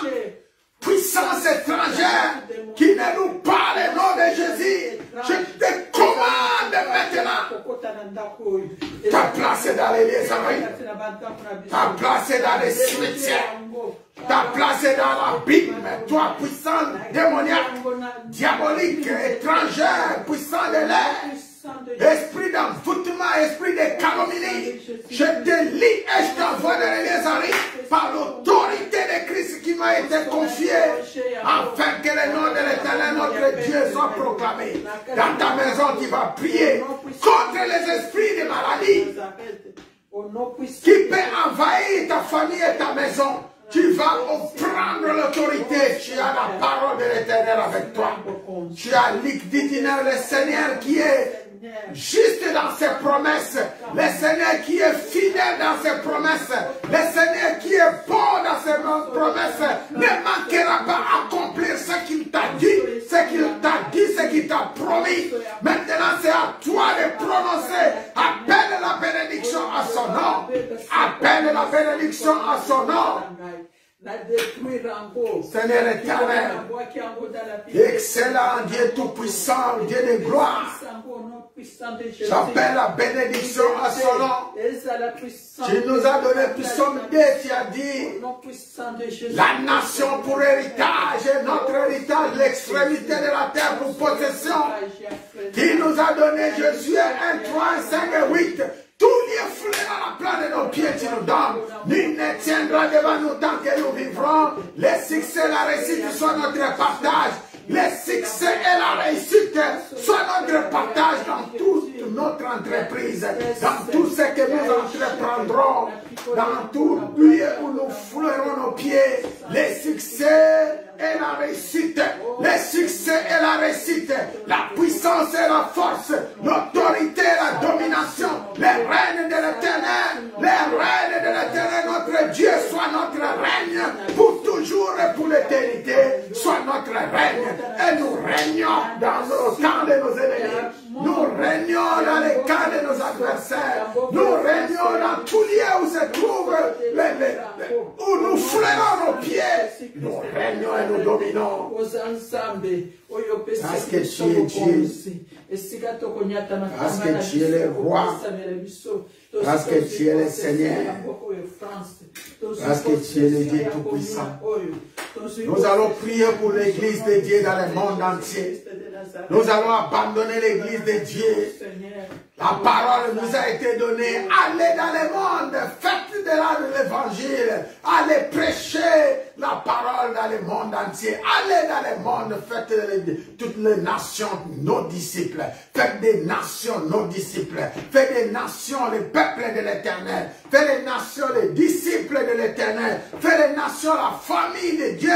Speaker 1: puissance étrangère qui ne loue pas le nom de Jésus. Je te commande maintenant. Ta place est dans les lieux, ta place est dans les cimetières, ta place est dans l'abîme. Toi, puissant, démoniaque, diabolique, étrangère, puissant de l'air, esprit d'envoûtement, esprit de calomnie, je te lis et je t'envoie dans les lieux par l'autorité de Christ qui m'a été confiée, afin que le nom de l'Éternel, notre Dieu, soit proclamé. Dans ta maison, tu vas prier contre les esprits de maladie qui peut envahir ta famille et ta maison. Tu vas prendre l'autorité. Tu as la parole de l'Éternel avec toi. Tu as l'Iqditinaire, le Seigneur qui est juste dans ses promesses, le Seigneur qui est fidèle dans ses promesses, le Seigneur qui est bon dans ses promesses, ne manquera pas à accomplir ce qu'il t'a dit, ce qu'il t'a promis. Maintenant, c'est à toi de prononcer. Appelle la bénédiction à son nom. Appelle la bénédiction à son nom. Seigneur éternel, excellent Dieu tout-puissant, Dieu de gloire, j'appelle la bénédiction à son nom. Tu nous as donné Psaume 2, tu as dit la nation pour héritage, notre héritage, l'extrémité de la terre pour possession. Tu nous as donné Josué 1, 3, 5 et 8. Tout lieu fléau à la place de nos pieds, tu nous donnes. Nul ne tiendra devant nous tant que nous vivrons. Le succès et la réussite soient notre partage. Le succès et la réussite soient notre partage dans toute notre entreprise, dans tout ce que nous entreprendrons. dans tout lieu où nous foulerons nos pieds, les succès et la réussite, les succès et la réussite, la puissance et la force, l'autorité et la domination, les règnes de l'Éternel, notre Dieu soit notre règne pour toujours et pour l'éternité, soit notre règne, et nous régnons dans le camp de nos ennemis, nous régnons dans les camps de nos adversaires, nous régnons dans tout lieu où se trouve, où nous flairons nos pieds, nous régnons et nous dominons. Parce que tu es Dieu, parce que tu es le roi, parce que tu es le Seigneur, parce que tu es le Dieu Tout-Puissant. Nous allons prier pour l'église de Dieu dans le monde entier. Nous allons abandonner l'église de Dieu. La parole nous a été donnée. Allez dans le monde, faites de l'évangile. Allez prêcher la parole dans le monde entier. Allez dans le monde, faites toutes les nations nos disciples. Faites des nations nos disciples. Faites des nations les peuples de l'Éternel. Faites des nations les disciples de l'Éternel. Faites des nations la famille de Dieu.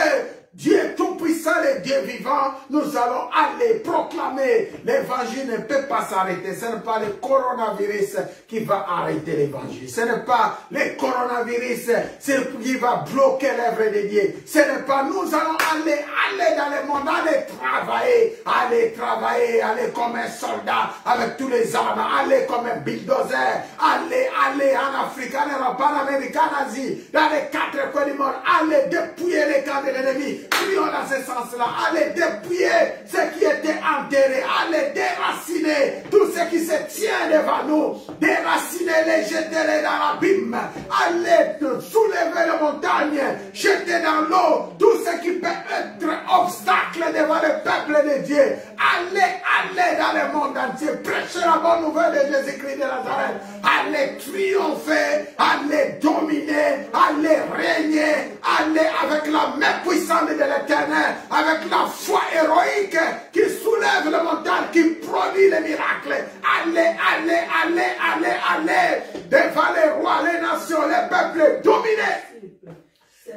Speaker 1: Dieu tout-puissant, le Dieu vivant, nous allons aller proclamer. L'évangile ne peut pas s'arrêter. Ce n'est pas le coronavirus qui va arrêter l'évangile. Ce n'est pas le coronavirus qui va bloquer l'œuvre de Dieu. Ce n'est pas nous allons aller dans le monde, aller travailler comme un soldat avec tous les armes, aller comme un bulldozer, aller en Afrique, en Europe, en Amérique, en Asie, dans les 4 coins du monde, aller dépouiller les camps de l'ennemi. Prions dans ce sens-là. Allez dépouiller ce qui était enterré. Allez déraciner tout ce qui se tient devant nous. Déraciner les, jeter-les dans l'abîme. Allez soulever les montagnes. Jeter dans l'eau tout ce qui peut être obstacle devant le peuple de Dieu. Allez dans le monde entier. Prêchez la bonne nouvelle de Jésus-Christ de Nazareth. Allez triompher. Allez dominer. Allez régner. Allez avec la main puissante de l'Éternel, avec la foi héroïque qui soulève le montagne, qui produit les miracles. Allez devant les rois, les nations, les peuples, dominez.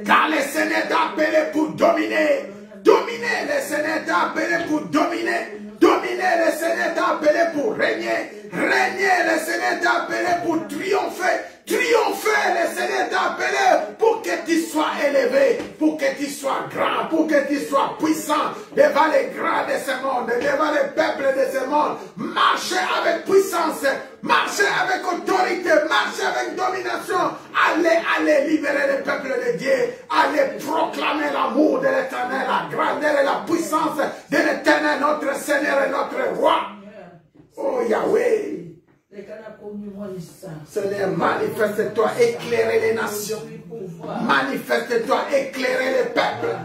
Speaker 1: Car le Seigneur t'a appelé pour dominer. Dominer, le Seigneur t'a appelé pour dominer. Dominer, le Seigneur t'a appelé pour régner. Régner, le Seigneur t'a appelé pour triompher. Triompher, le Seigneur t'a appelé pour que tu sois élevé, pour que tu sois grand, pour que tu sois puissant devant les grands de ce monde, devant les peuples de ce monde. Marchez avec puissance, marchez avec autorité, marchez avec domination. Allez libérer le peuple de Dieu. Allez proclamer l'amour de l'Éternel, la grandeur et la puissance de l'Éternel, notre Seigneur et notre Roi. Oh Yahweh. Seigneur, manifeste-toi, éclairez les nations. Manifeste-toi, éclairez les peuples.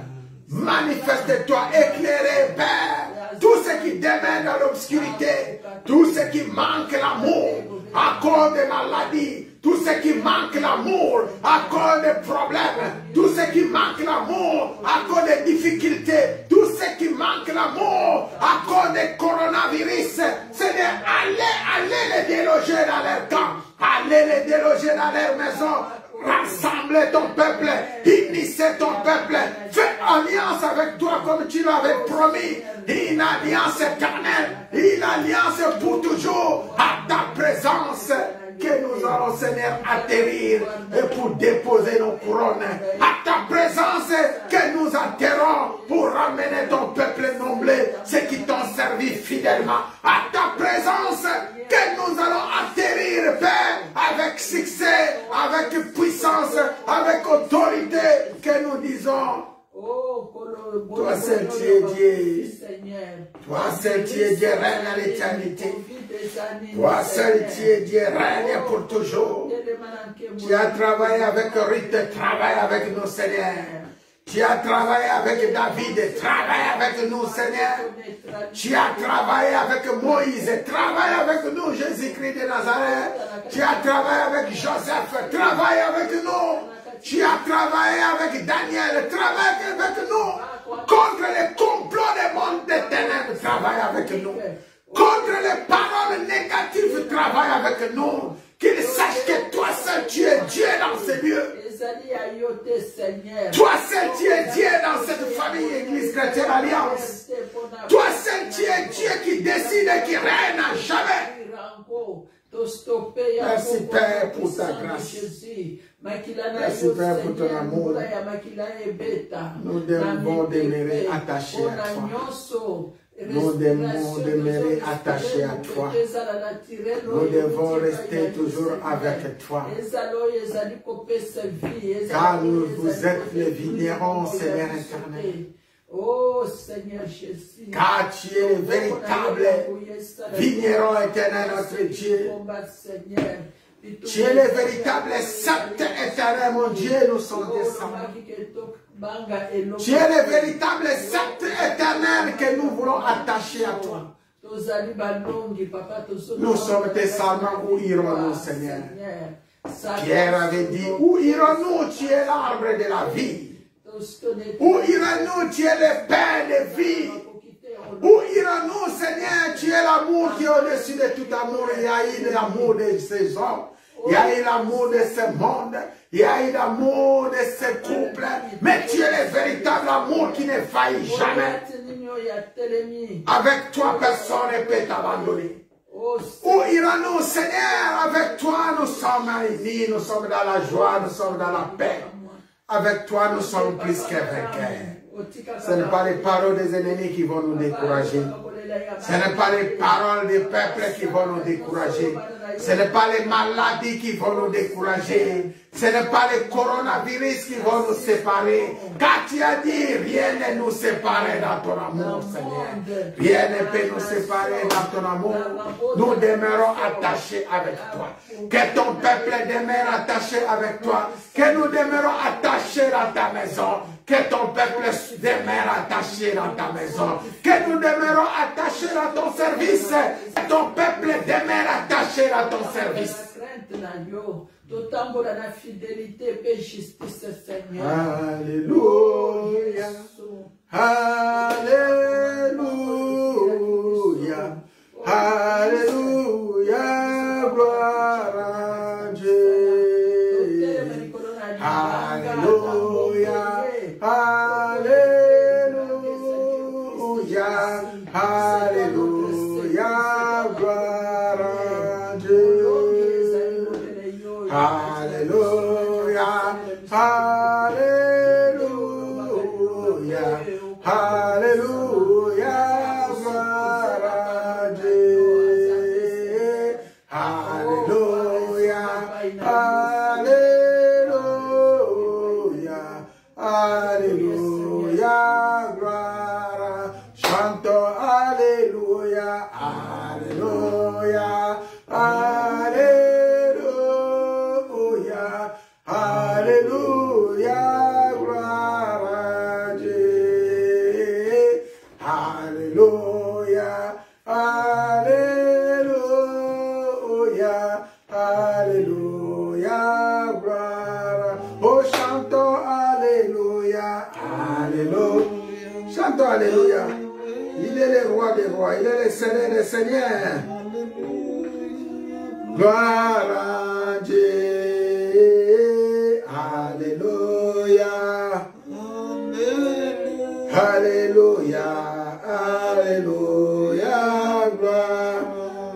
Speaker 1: Manifeste-toi, éclairez, Père, tout ce qui demeure dans l'obscurité, tout ce qui manque l'amour à cause des maladies, tout ce qui manque l'amour à cause des problèmes, tout ce qui manque l'amour à cause des difficultés, tout ce qui manque l'amour à cause des coronavirus. Seigneur, allez les déloger dans leur camp, allez les déloger dans leur maison. Rassemble ton peuple, unissez ton peuple, fais alliance avec toi comme tu l'avais promis, une alliance éternelle, une alliance pour toujours, à ta présence, que nous allons, Seigneur, atterrir et pour déposer nos couronnes, à ta présence, que nous atterrons pour ramener ton peuple nombreux, ceux qui t'ont servi fidèlement, à ta présence, que nous allons atterrir, Père, avec succès, avec puissance, avec autorité, que nous disons, toi seul tu es Dieu, toi seul tu es Dieu, règne à l'éternité, toi seul tu es Dieu, règne pour toujours. Tu as travaillé avec Ruth, travaille avec nous, Seigneur. Tu as travaillé avec David, travaille avec nous, Seigneur. Tu as travaillé avec Moïse, travaille avec nous, Jésus-Christ de Nazareth. Tu as travaillé avec Joseph, travaille avec nous. Tu as travaillé avec Daniel, travaille avec nous. Contre les complots des mondes des ténèbres, travaille avec nous. Contre les paroles négatives, travaille avec nous. Qu'ils sachent que toi seul, tu es Dieu dans ces lieux. Toi seul, tu es Dieu dans cette famille, Église Chrétienne Alliance. Toi seul, tu es Dieu qui décide et qui règne à jamais. Merci Père pour ta grâce. Merci Père pour ton amour. Nous devons demeurer attachés à toi. Nous devons demeurer attachés à toi. Nous devons rester toujours avec toi. Car vous êtes les vignerons, Seigneur éternel.
Speaker 2: Oh Seigneur Jésus.
Speaker 1: Car tu es le véritable vigneron éternel, notre Dieu. Tu es le véritable sceptre éternel, mon Dieu, nous sommes descendus. Tu es le véritable sceptre éternel que nous voulons attacher à toi. Nous sommes tes serments, où irons-nous, Seigneur? Pierre avait dit, où irons-nous? Tu es l'arbre de la vie. Où irons-nous? Tu es le pain de vie. Où irons-nous, Seigneur? Tu es l'amour qui est au-dessus de tout amour. Il y a eu l'amour de ces hommes. Il y a eu l'amour de ce monde. Il y a eu l'amour de ce couple. Mais tu es le véritable amour qui ne faillit jamais. Avec toi, personne ne peut t'abandonner. Où irons-nous, Seigneur? Avec toi, nous sommes unis. Nous sommes dans la joie. Nous sommes dans la paix. Avec toi, nous sommes plus que vainqueurs. Ce n'est pas les paroles des ennemis qui vont nous décourager. Ce n'est pas les paroles des peuples qui vont nous décourager. Ce n'est pas les maladies qui vont nous décourager. Ce n'est pas les coronavirus qui vont nous séparer. Car tu as dit, rien ne nous séparer dans ton amour, Seigneur. Rien ne peut nous séparer dans ton amour. Nous demeurons attachés avec toi. Que ton peuple demeure attaché avec toi. Que nous demeurons attachés dans ta maison. Que ton peuple demeure attaché dans ta maison. Que nous demeurons attachés dans ton service. Que ton peuple demeure attaché dans ton service. Alléluia. Alléluia. Alléluia. Gloire à Dieu. Alléluia. Alléluia. Alléluia. Gloire à Dieu. Alléluia. Alléluia. Alléluia. Gloire à Dieu. Alléluia. Alléluia. Alléluia. Gloire. Chantons Alléluia. Alléluia. Alléluia. Alléluia. Gloire à Dieu. Alléluia. Alléluia. Alléluia. Gloire. Oh, chantons Alléluia. Alléluia. Chantons Alléluia. Il est le roi des rois. Il est le Seigneur des seigneurs. Gloire à Dieu. Alléluia. Alléluia. Alléluia. Gloire.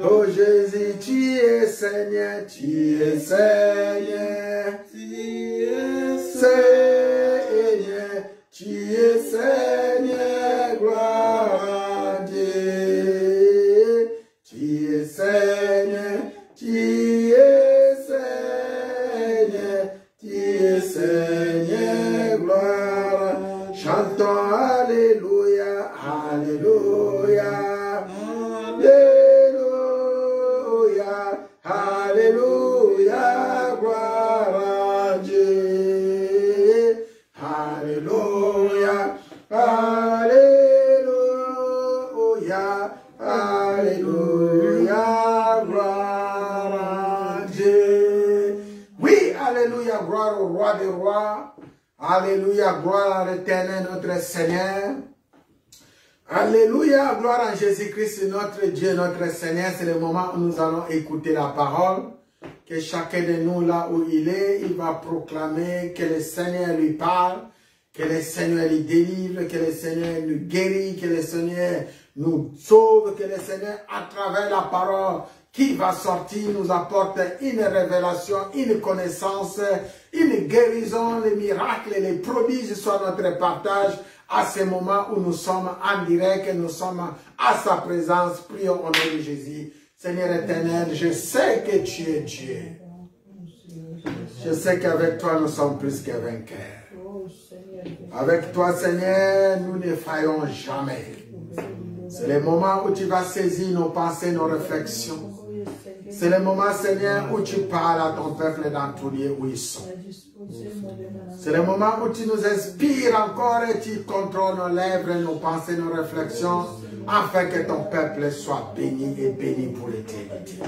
Speaker 1: Oh Jésus, tu es Seigneur. Tu es Seigneur. Tu es Seigneur. Tu es Seigneur. Gloire à Dieu. Tu es Seigneur. Tu es Seigneur, tu es Seigneur, gloire. Chantons Alléluia, Alléluia, Alléluia, Alléluia, gloire à Dieu. Alléluia, Alléluia, Alléluia, gloire à Dieu. Oui, Alléluia, gloire au roi des rois. Alléluia, gloire à l'éternel, notre Seigneur. Alléluia, gloire à Jésus-Christ, notre Dieu, notre Seigneur. C'est le moment où nous allons écouter la parole. que chacun de nous, là où il est, il va proclamer que le Seigneur lui parle, que le Seigneur lui délivre, que le Seigneur nous guérit, que le Seigneur nous sauve, que le Seigneur, à travers la parole qui va sortir, nous apporte une révélation, une connaissance, une guérison, les miracles, les prodiges soient notre partage à ce moment où nous sommes en direct, nous sommes à sa présence. Prions au nom de Jésus. Seigneur éternel, je sais que tu es Dieu. Je sais qu'avec toi, nous sommes plus que vainqueurs. Avec toi, Seigneur, nous ne faillons jamais. C'est le moment où tu vas saisir nos pensées, nos réflexions. C'est le moment, Seigneur, où tu parles à ton peuple dans tous les lieux où ils sont. C'est le moment où tu nous inspires encore et tu contrôles nos lèvres, nos pensées, nos réflexions, afin que ton peuple soit béni et béni pour l'éternité.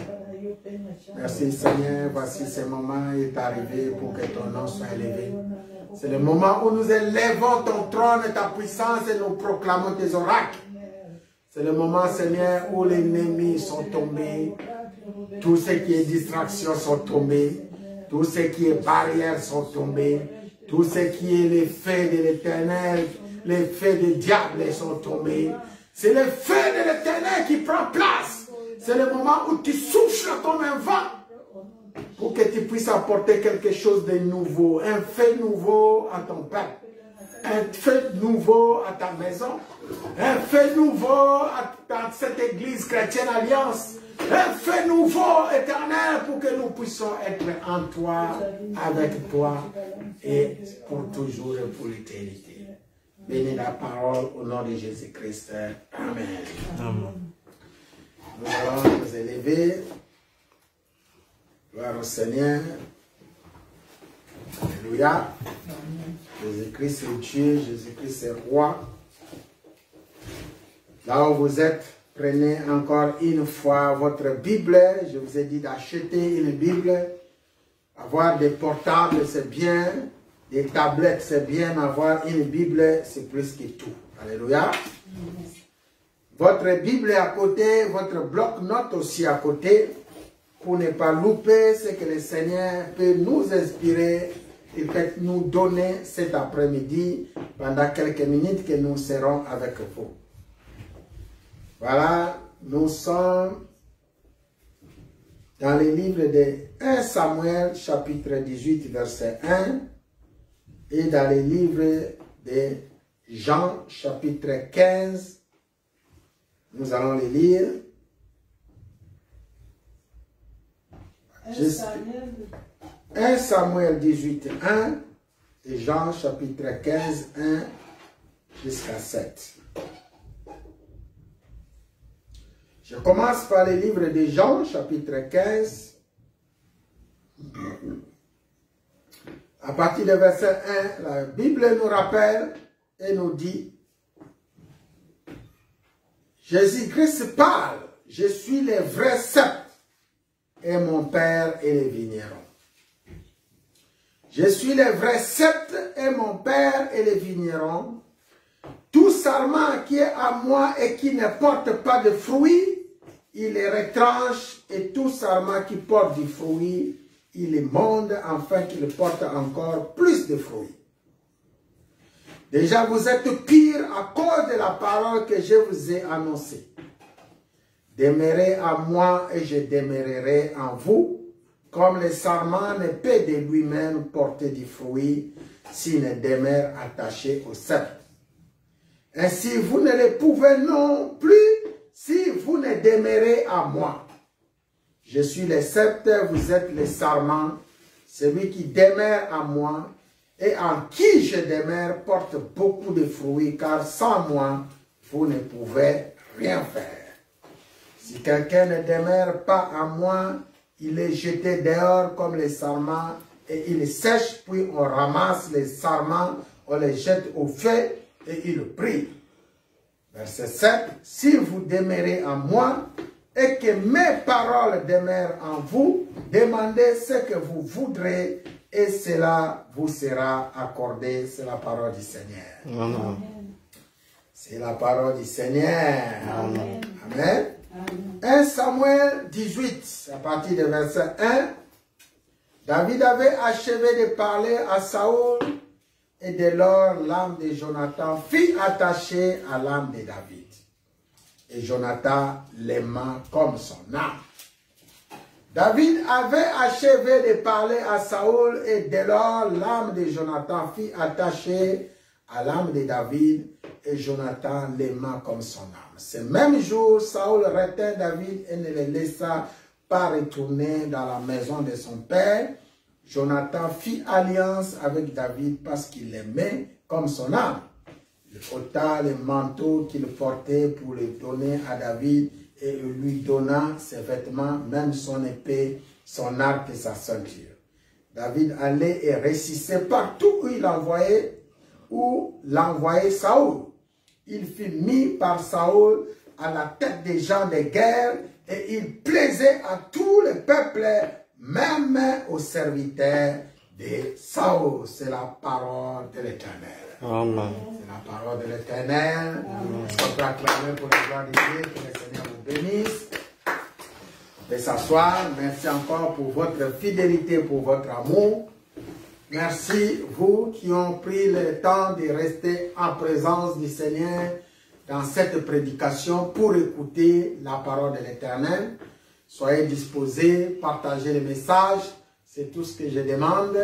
Speaker 1: Merci Seigneur, voici ce moment est arrivé pour que ton nom soit élevé. C'est le moment où nous élevons ton trône et ta puissance et nous proclamons tes oracles. C'est le moment, Seigneur, où les ennemis sont tombés. Tout ce qui est distraction sont tombés. Tout ce qui est barrières sont tombés. Tout ce qui est les faits de l'éternel, les faits du diable sont tombés. C'est le feu de l'éternel qui prend place. C'est le moment où tu souffles comme un vent pour que tu puisses apporter quelque chose de nouveau, un fait nouveau à ton peuple, un fait nouveau à ta maison, un fait nouveau dans cette église chrétienne alliance, un fait nouveau éternel pour que nous puissions être en toi, avec toi et pour toujours et pour l'éternité. Bénis la parole au nom de Jésus-Christ. Amen. Amen. Nous allons nous élever. Gloire au Seigneur. Alléluia. Jésus-Christ est Dieu, Jésus-Christ est roi. Là où vous êtes, prenez encore une fois votre Bible. Je vous ai dit d'acheter une Bible. Avoir des portables, c'est bien. Des tablettes, c'est bien. Avoir une Bible, c'est plus que tout. Alléluia. Votre Bible est à côté, votre bloc-notes aussi à côté, pour ne pas louper ce que le Seigneur peut nous inspirer et peut nous donner cet après-midi pendant quelques minutes que nous serons avec vous. Voilà, nous sommes dans le livre de 1 Samuel, chapitre 18, verset 1, et dans le livre de Jean, chapitre 15, nous allons les lire. 1 Samuel 18, 1 et Jean chapitre 15, 1 jusqu'à 7. Je commence par le livre de Jean chapitre 15. À partir du verset 1, la Bible nous rappelle et nous dit: Jésus-Christ parle, je suis le vrai cep et mon père est le vigneron. Je suis le vrai cep et mon père est le vigneron. Tout sarment qui est à moi et qui ne porte pas de fruits, il les retranche, et tout sarment qui porte du fruit, il les monde afin qu'il porte encore plus de fruits. Déjà vous êtes pire à cause de la parole que je vous ai annoncée. Demeurez à moi et je demeurerai en vous, comme le sarment ne peut de lui-même porter du fruit s'il ne demeure attaché au cep. Ainsi vous ne le pouvez non plus si vous ne demeurez à moi. Je suis le cep, vous êtes le sarment. Celui qui demeure à moi et en qui je demeure porte beaucoup de fruits, car sans moi, vous ne pouvez rien faire. Si quelqu'un ne demeure pas à moi, il est jeté dehors comme les sarments, et il sèche, puis on ramasse les sarments, on les jette au feu, et il prie. Verset 7, si vous demeurez en moi, et que mes paroles demeurent en vous, demandez ce que vous voudrez, et cela vous sera accordé. C'est la parole du Seigneur. Amen. C'est la parole du Seigneur. Amen. Amen. 1 Samuel 18, à partir du verset 1 David avait achevé de parler à Saoul, et dès lors l'âme de Jonathan fut attachée à l'âme de David. Et Jonathan l'aima comme son âme. David avait achevé de parler à Saoul, et dès lors l'âme de Jonathan fut attachée à l'âme de David, et Jonathan l'aima comme son âme. Ce même jour, Saoul retint David et ne le laissa pas retourner dans la maison de son père. Jonathan fit alliance avec David parce qu'il l'aimait comme son âme. Il ôta le manteau qu'il portait pour le donner à David et lui donna ses vêtements, même son épée, son arc et sa ceinture. David allait et réussissait partout où l'envoyait Saoul. Il fut mis par Saoul à la tête des gens de guerre et il plaisait à tout le peuple, même aux serviteurs de Saoul. C'est la parole de l'Éternel.
Speaker 3: Amen.
Speaker 1: C'est la parole de l'Éternel. On peut acclamer pour la gloire de Dieu, que le Seigneur vous bénisse. De s'asseoir. Merci encore pour votre fidélité, pour votre amour. Merci, vous qui ont pris le temps de rester en présence du Seigneur dans cette prédication pour écouter la parole de l'Éternel. Soyez disposés, partagez le message, c'est tout ce que je demande.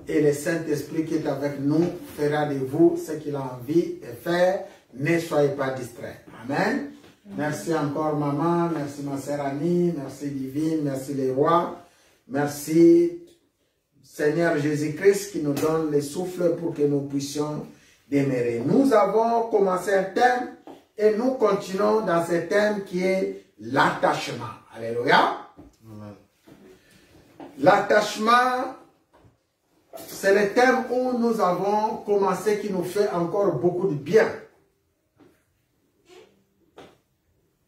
Speaker 1: Et le Saint-Esprit qui est avec nous fera de vous ce qu'il a envie de faire. Ne soyez pas distraits. Amen. Merci encore maman, merci ma sœur Annie, merci Divine, merci les rois. Merci Seigneur Jésus-Christ qui nous donne le souffle pour que nous puissions demeurer. Nous avons commencé un thème et nous continuons dans ce thème qui est l'attachement. Alléluia. L'attachement, c'est le thème où nous avons commencé qui nous fait encore beaucoup de bien.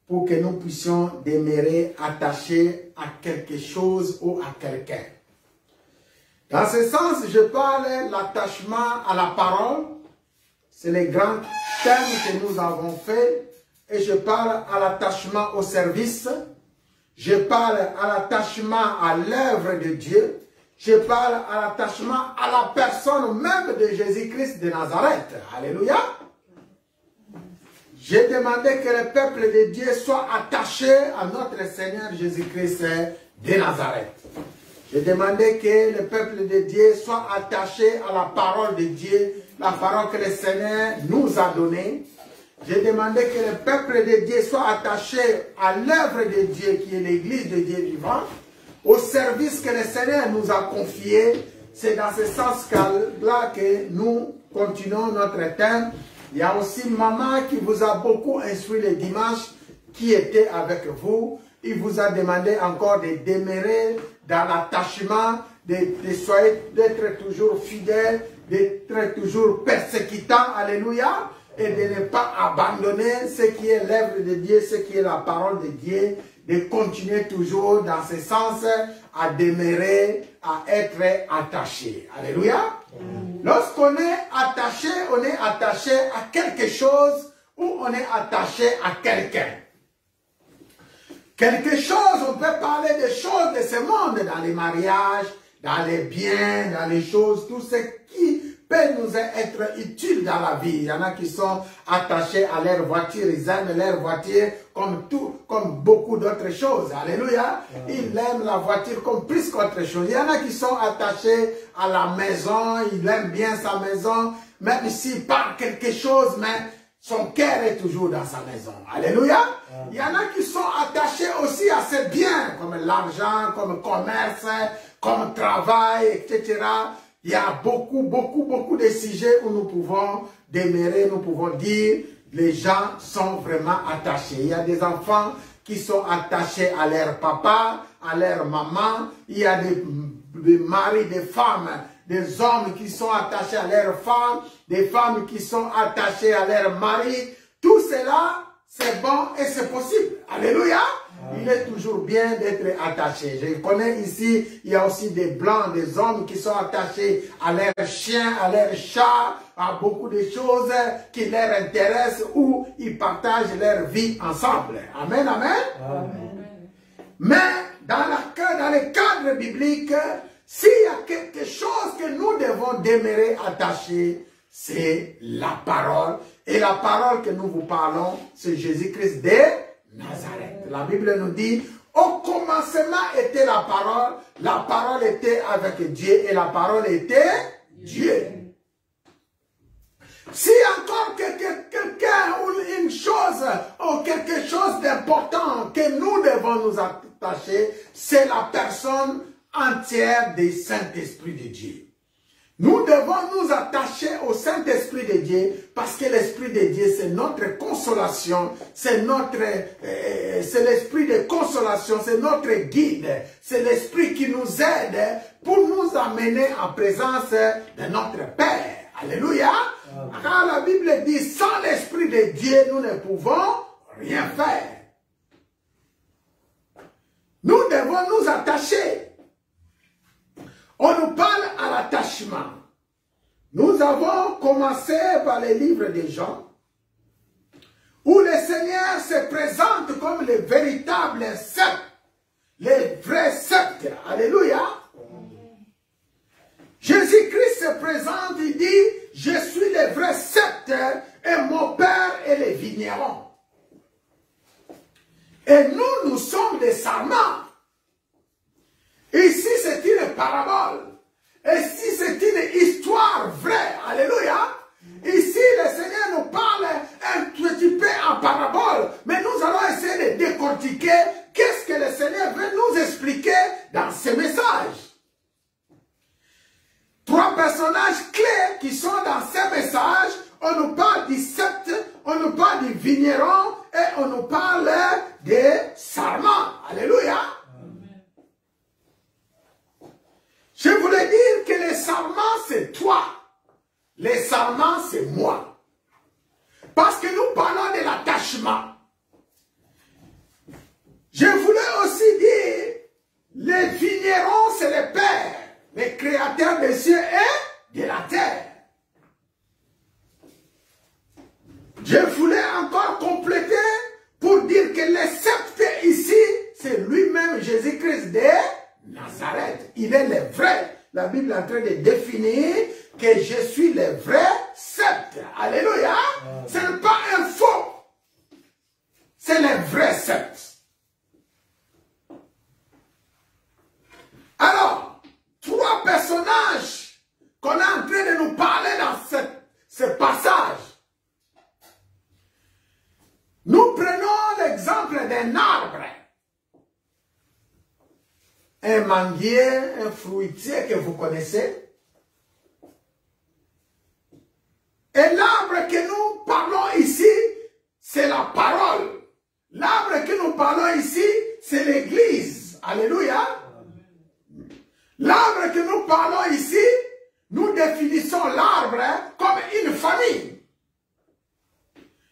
Speaker 1: Pour que nous puissions demeurer attachés à quelque chose ou à quelqu'un. Dans ce sens, je parle de l'attachement à la parole. C'est le grand thème que nous avons fait. Et je parle à l'attachement au service. Je parle à l'attachement à l'œuvre de Dieu. Je parle à l'attachement à la personne même de Jésus-Christ de Nazareth. Alléluia. J'ai demandé que le peuple de Dieu soit attaché à notre Seigneur Jésus-Christ de Nazareth. J'ai demandé que le peuple de Dieu soit attaché à la parole de Dieu, la parole que le Seigneur nous a donnée. J'ai demandé que le peuple de Dieu soit attaché à l'œuvre de Dieu qui est l'église de Dieu vivant, au service que le Seigneur nous a confié. C'est dans ce sens-là que nous continuons notre thème. Il y a aussi maman qui vous a beaucoup instruit le dimanche, qui était avec vous. Il vous a demandé encore de demeurer dans l'attachement, d'être toujours fidèle, d'être toujours persécutant, alléluia, et de ne pas abandonner ce qui est l'œuvre de Dieu, ce qui est la parole de Dieu, de continuer toujours dans ce sens à demeurer, à être attaché. Alléluia. Lorsqu'on est attaché à quelque chose ou on est attaché à quelqu'un. Quelque chose, on peut parler des choses de ce monde, dans les mariages, dans les biens, dans les choses, tout ce qui peut nous être utile dans la vie. Il y en a qui sont attachés à leur voiture, ils aiment leur voiture comme beaucoup d'autres choses. Alléluia. Ils aiment la voiture comme plus qu'autre chose. Il y en a qui sont attachés à la maison, ils aiment bien sa maison, même s'il parle quelque chose, mais son cœur est toujours dans sa maison. Alléluia. Il y en a qui sont attachés aussi à ses biens, comme l'argent, comme commerce, comme travail, etc. Il y a beaucoup de sujets où nous pouvons demeurer, nous pouvons dire, les gens sont vraiment attachés. Il y a des enfants qui sont attachés à leur papa, à leur maman. Il y a des maris, des femmes, des hommes qui sont attachés à leurs femmes, des femmes qui sont attachées à leur mari. Tout cela, c'est bon et c'est possible. Alléluia. Il est toujours bien d'être attaché. Je connais ici, il y a aussi des blancs, des hommes qui sont attachés à leurs chiens, à leurs chats, à beaucoup de choses qui leur intéressent ou ils partagent leur vie ensemble. Amen, amen. Amen. Mais dans le cadre biblique, s'il y a quelque chose que nous devons demeurer attachés, c'est la parole. Et la parole que nous vous parlons, c'est Jésus-Christ de Nazareth. La Bible nous dit, au commencement était la parole était avec Dieu et la parole était Dieu. Si encore quelqu'un ou une chose ou quelque chose d'important que nous devons nous attacher, c'est la personne entière du Saint-Esprit de Dieu. Nous devons nous attacher au Saint-Esprit de Dieu parce que l'Esprit de Dieu, c'est notre consolation, c'est l'Esprit de consolation, c'est notre guide, c'est l'Esprit qui nous aide pour nous amener en présence de notre Père. Alléluia. Car la Bible dit, sans l'Esprit de Dieu, nous ne pouvons rien faire. Nous devons nous attacher. On nous parle à l'attachement. Nous avons commencé par les livres de Jean, où le Seigneur se présente comme le véritable sceptre, le vrai sceptre. Alléluia. Jésus-Christ se présente, il dit, je suis le vrai sceptre et mon Père est le vigneron. Et nous sommes des sarments. Ici, c'est une parabole. Et si c'est une histoire vraie, alléluia, ici, le Seigneur nous parle un petit peu en parabole, mais nous allons essayer de décortiquer qu'est-ce que le Seigneur veut nous expliquer dans ce message. Trois personnages clés qui sont dans ce message. On nous parle du sceptre, on nous parle du vigneron et on nous parle des sarments. Alléluia. Je voulais dire que les sarments, c'est toi. Les sarments, c'est moi. Parce que nous parlons de l'attachement. Je voulais aussi dire, les vignerons, c'est le Père, le Créateur des cieux et de la terre. Je voulais encore compléter pour dire que le sceptre ici, c'est lui-même Jésus-Christ de Nazareth. Il est le vrai. La Bible est en train de définir que je suis le vrai sceptre. Alléluia. Ce n'est pas un faux. C'est le vrai sceptre. Alors, trois personnages qu'on est en train de nous parler dans ce passage. Nous prenons l'exemple d'un arbre. Un manguier, un fruitier que vous connaissez. Et l'arbre que nous parlons ici, c'est la parole. L'arbre que nous parlons ici, c'est l'Église. Alléluia. L'arbre que nous parlons ici, nous définissons l'arbre comme une famille.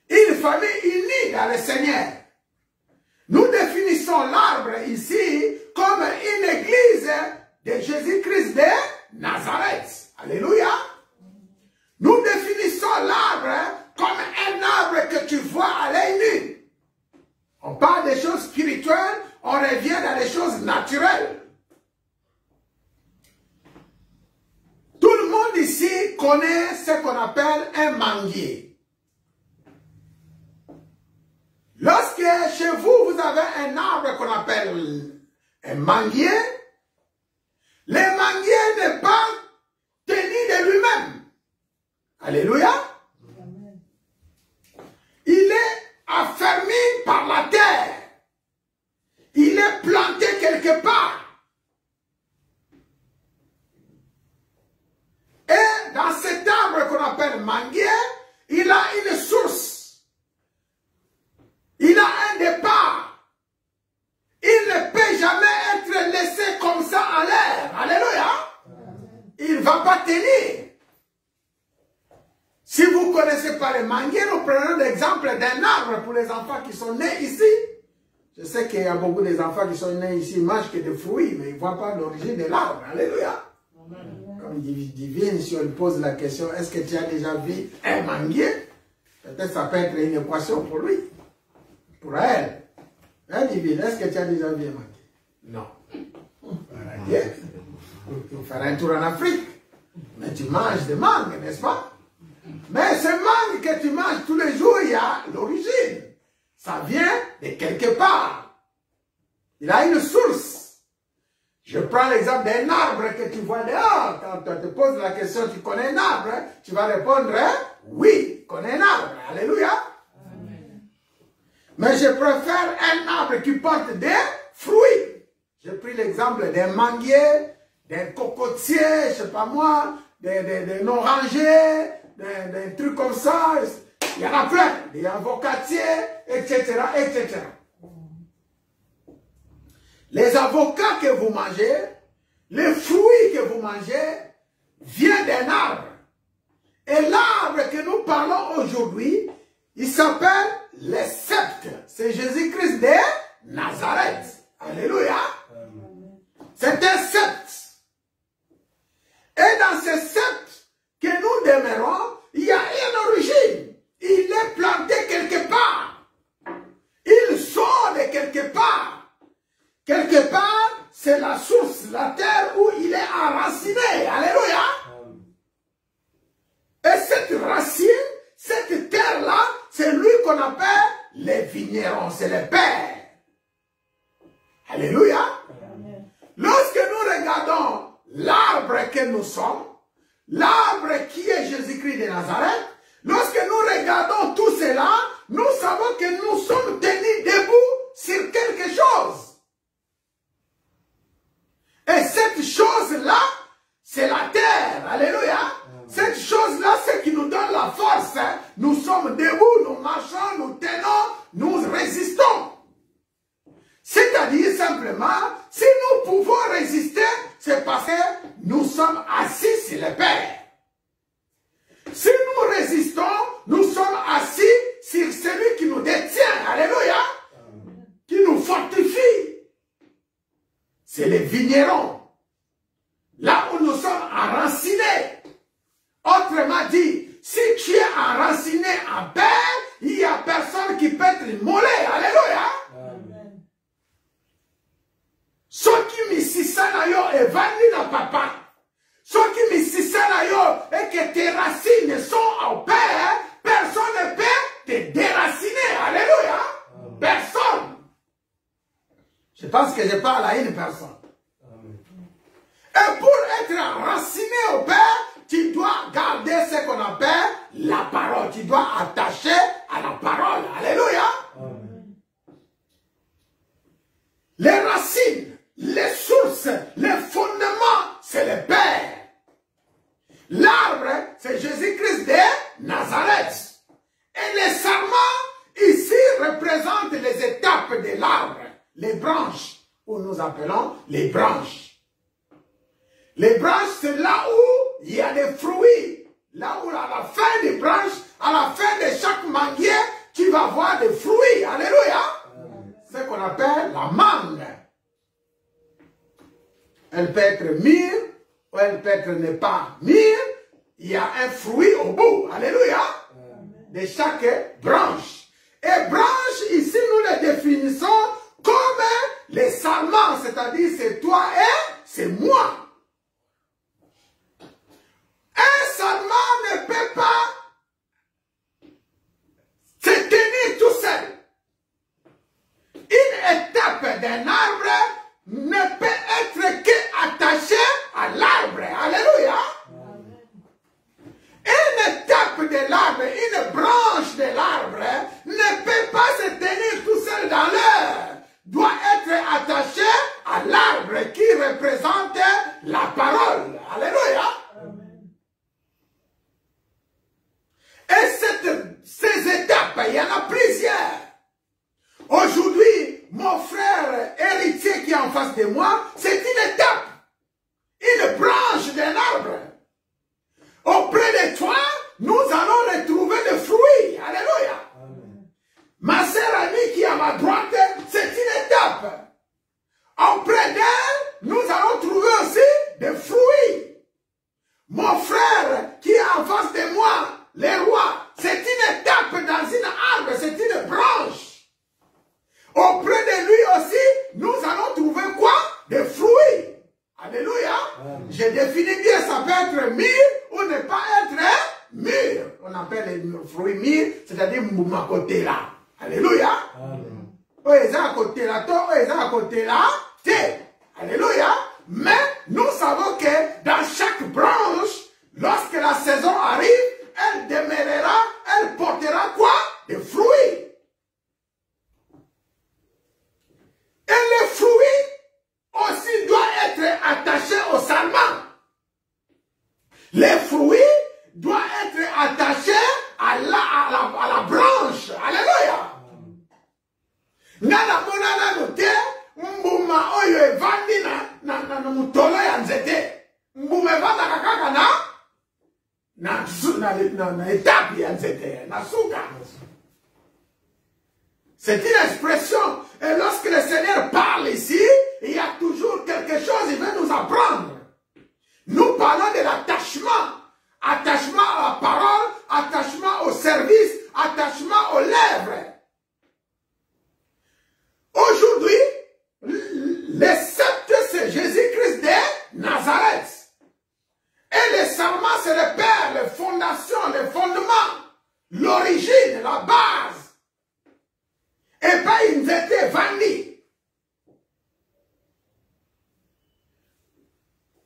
Speaker 1: Une famille unie dans le Seigneur. Nous définissons l'arbre ici comme une église de Jésus-Christ de Nazareth. Alléluia. Nous définissons l'arbre comme un arbre que tu vois à l'œil nu. On parle des choses spirituelles, on revient dans les choses naturelles. Tout le monde ici connaît ce qu'on appelle un manguier. Lorsque chez vous, vous avez un arbre qu'on appelle un manguier, le manguier n'est pas tenu de lui-même. Alléluia. Il est affermi par la terre. Il est planté quelque part. Et dans cet arbre qu'on appelle manguier, il a une source. Il a un départ. Il ne peut jamais être laissé comme ça en l'air. Alléluia. Il ne va pas tenir. Si vous ne connaissez pas les manguiers, nous prenons l'exemple d'un arbre pour les enfants qui sont nés ici. Je sais qu'il y a beaucoup d'enfants qui sont nés ici, ils mangent que des fruits, mais ils ne voient pas l'origine de l'arbre. Alléluia. Comme divine, si on lui pose la question, est-ce que tu as déjà vu un manguier? Peut-être ça peut être une équation pour lui. Pour elle. Hein, divine, est-ce que tu as déjà vu un manguier? Non. pour faire un tour en Afrique. Mais tu manges des mangues, n'est-ce pas? Mais ces mangues que tu manges tous les jours, il y a l'origine. Ça vient de quelque part. Il a une source. Je prends l'exemple d'un arbre que tu vois dehors. Quand on te pose la question, tu connais un arbre? Tu vas répondre, oui, je connais un arbre. Alléluia. Amen. Mais je préfère un arbre qui porte des fruits. J'ai pris l'exemple d'un manguier, d'un cocotier, je ne sais pas moi, d'un oranger, d'un truc comme ça. Il y en a plein, des avocatiers, etc., etc. Les avocats que vous mangez, les fruits que vous mangez, viennent d'un arbre. Et l'arbre que nous parlons aujourd'hui, il s'appelle le sceptre. C'est Jésus-Christ de Nazareth. Alléluia. C'est un sceptre. Et dans ce sceptre que nous demeurons, il y a une origine. Il est planté quelque part. Il sort de quelque part. Quelque part, c'est la source, la terre où il est enraciné. Alléluia. Et cette racine, cette terre-là, c'est lui qu'on appelle les vignerons, c'est les pères. Alléluia. Lorsque nous regardons l'arbre que nous sommes, l'arbre qui est Jésus-Christ de Nazareth, lorsque nous regardons tout cela, nous savons que nous sommes tenus debout sur quelque chose. Et cette chose-là, c'est la terre. Alléluia. Cette chose-là, c'est qui nous donne la force. Nous sommes debout, nous marchons, nous tenons, nous résistons. C'est-à-dire simplement, si nous pouvons résister, c'est parce que nous sommes assis sur le Père. Si nous résistons, nous sommes assis sur celui qui nous détient. Alléluia. Qui nous fortifie. C'est les vignerons. Là où nous sommes enracinés. Autrement dit, si tu es enraciné en paix, il n'y a personne qui peut te moller. Alléluia. Amen. Ce qui me sisanayo est venu dans papa. Ce qui me sisanayo est que tes racines sont en paix. Personne ne peut te déraciner. Alléluia. Amen. Personne. Je pense que je parle à une personne. Amen. Et pour être enraciné au Père, tu dois garder ce qu'on appelle la parole. Tu dois attacher à la parole. Alléluia. Amen. Les racines, les sources, les fondements, c'est le Père. L'arbre, c'est Jésus-Christ de Nazareth. Et les sarments, ici, représentent les étapes de l'arbre. Les branches, où nous appelons les branches. Les branches, c'est là où il y a des fruits. Là où à la fin des branches, à la fin de chaque manguier, tu vas voir des fruits. Alléluia. C'est ce qu'on appelle la mangue. Elle peut être mûre, ou elle peut être ne pas mûre. Il y a un fruit au bout. Alléluia. De chaque branche. Et branche, ici, nous les définissons comme les sarments, c'est-à-dire c'est toi et c'est moi. Un sarment ne peut pas se tenir tout seul. Une étape d'un arbre ne peut être qu'attachée à l'arbre. Alléluia. Une étape de l'arbre, une branche de l'arbre ne peut pas se tenir tout seul dans l'air. Doit être attaché à l'arbre qui représente la parole. Alléluia. Amen. Et ces étapes, il y en a plusieurs. Aujourd'hui, mon frère héritier qui est en face de moi, c'est une étape, une branche d'un arbre. Auprès de toi, nous allons retrouver des fruits. Alléluia. Amen. Ma sœur amie qui est à ma droite, c'est une étape. Auprès d'elle, nous allons trouver aussi des fruits. Mon frère qui est en face de moi, le roi, c'est une étape dans une arbre, c'est une branche. Auprès de lui aussi, nous allons trouver quoi? Des Je définis bien, ça peut être mûr ou ne pas être mûr. On appelle les fruits mûrs, c'est-à-dire mouma côté là. Alléluia. Oh, ils ont à côté là, ils ont à côté là, alléluia. Mais nous savons que dans chaque branche, lorsque la saison arrive, elle demeurera, elle portera quoi? Des fruits. Et les fruits aussi doivent être attachés au sarment. Les fruits doivent être attachés à la branche. Alléluia. Nana monana note, mbuma oyo evandi na mutolo ya nzete. Mbuma evanda kakaka na étape ya nzete, na suka. C'est une expression. Et lorsque le Seigneur parle ici, il y a toujours quelque chose, il veut nous apprendre. Nous parlons de l'attachement. Attachement à la parole, attachement au service, attachement aux lèvres. Aujourd'hui, le sceptre, c'est Jésus-Christ de Nazareth. Et les serments, c'est le père, les fondations, les fondements, l'origine, la base. Et pas une vérité vendue.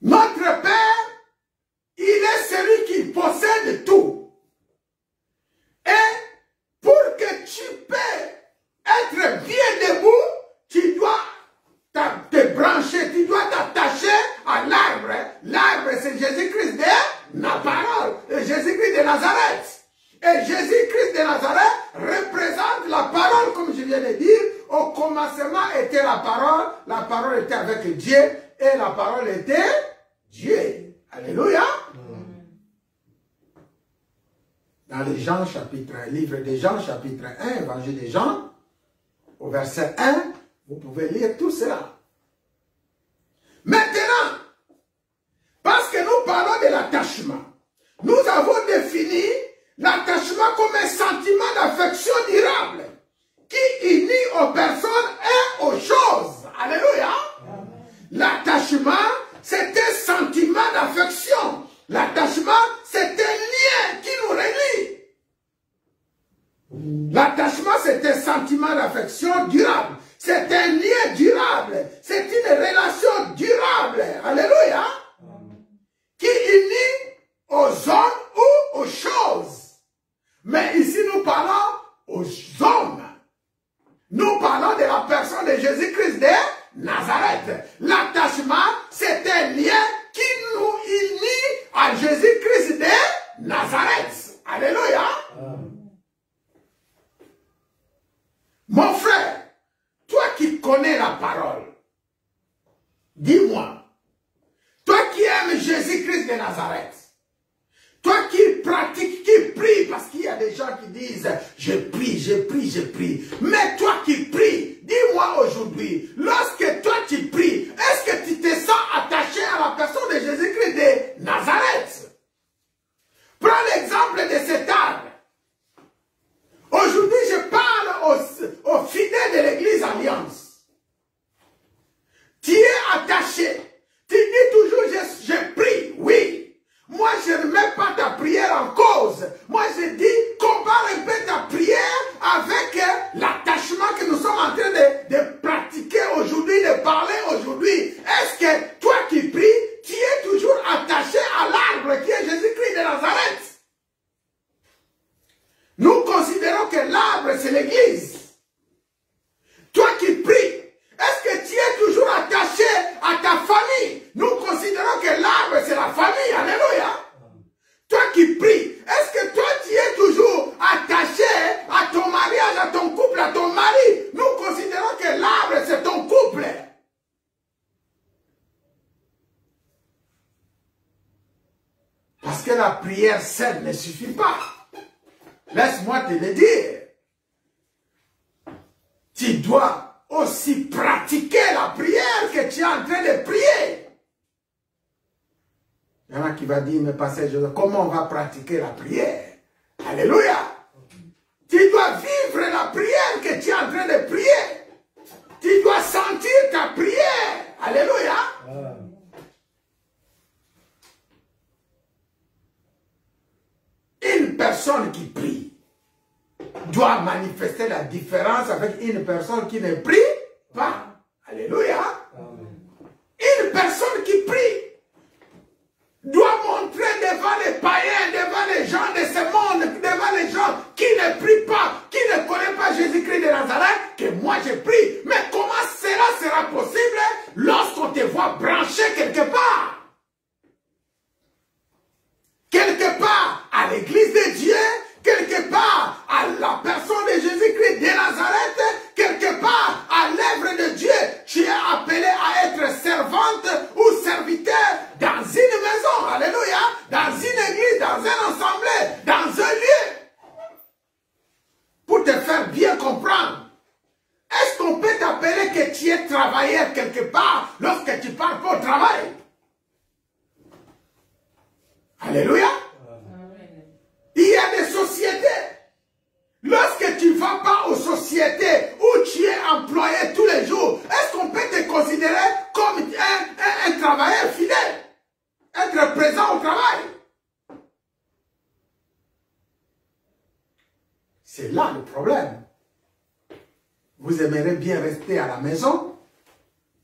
Speaker 1: Notre Père, il est celui qui possède tout. Et pour que tu puisses être bien debout, tu dois te brancher, tu dois t'attacher à l'arbre. L'arbre, c'est Jésus-Christ de la parole, Jésus-Christ de Nazareth. Et Jésus-Christ de Nazareth représente la parole, comme je viens de dire. Au commencement était la parole était avec Dieu, et la parole était Dieu. Alléluia. Dans les Jean chapitre 1, livre de Jean chapitre 1, évangile de Jean, au verset 1, vous pouvez lire tout cela. Maintenant, parce que nous parlons de l'attachement, nous avons défini l'attachement comme un sentiment d'affection durable qui unit aux personnes et aux choses. Alléluia. L'attachement, c'est un sentiment d'affection. L'attachement, c'est un lien qui nous relie. L'attachement, c'est un sentiment d'affection durable. C'est un lien durable. C'est une relation durable. Alléluia. Qui unit aux hommes ou aux choses. Mais ici, nous parlons aux hommes. Nous parlons de la personne de Jésus-Christ de Nazareth. L'attachement, c'est un lien qui nous unit à Jésus-Christ de Nazareth. Alléluia. Mon frère, toi qui connais la parole, dis-moi, toi qui aimes Jésus-Christ de Nazareth, toi qui pratiques, qui pries, parce qu'il y a des gens qui disent, je prie, je prie, je prie. Mais toi qui pries, dis-moi aujourd'hui, lorsque toi tu pries, est-ce que tu te sens attaché à la personne de Jésus-Christ de Nazareth? Prends l'exemple de cet arbre. Aujourd'hui, je parle aux fidèles de l'Église Alliance. Tu es attaché. Tu dis toujours, je prie, oui. Moi, je ne mets pas ta prière en cause. Moi, je dis, compare un peu ta prière avec l'attachement que nous sommes en train de pratiquer aujourd'hui, de parler aujourd'hui. Est-ce que toi qui pries, tu es toujours attaché à l'arbre qui est Jésus-Christ de Nazareth? Nous considérons que l'arbre, c'est l'Église. Toi qui pries, est-ce que tu es toujours attaché à ta famille? Nous considérons que l'arbre, c'est la famille. Alléluia. Toi qui pries, est-ce que toi, tu es toujours attaché à ton mariage, à ton couple, à ton mari? Nous considérons que l'arbre, c'est ton couple. Parce que la prière seule ne suffit pas. Laisse-moi te le dire. Tu dois aussi pratiquer la prière que tu es en train de prier. Il y en a qui va dire, mais pasteur, comment on va pratiquer la prière? Alléluia. Tu dois vivre la prière que tu es en train de prier. Tu dois sentir ta prière. Alléluia. doit manifester la différence avec une personne qui ne prie pas. Alléluia. Une personne qui prie doit montrer devant les païens, devant les gens de ce monde, devant les gens qui ne prient pas, qui ne connaissent pas Jésus-Christ de Nazareth, que moi je prie. Mais comment cela sera possible lorsqu'on te voit branché quelque part? Quelque part à l'église de Dieu, quelque part à la personne de Jésus-Christ de Nazareth, quelque part à l'œuvre de Dieu. Tu es appelé à être servante ou serviteur dans une maison, alléluia, dans une église, dans un assemblée, dans un lieu. Pour te faire bien comprendre. Est-ce qu'on peut t'appeler que tu es travailleur quelque part lorsque tu pars pas au travail? Alléluia. Il y a des sociétés. Lorsque tu ne vas pas aux sociétés où tu es employé tous les jours, est-ce qu'on peut te considérer comme un travailleur fidèle? Être présent au travail? C'est là le problème. Vous aimeriez bien rester à la maison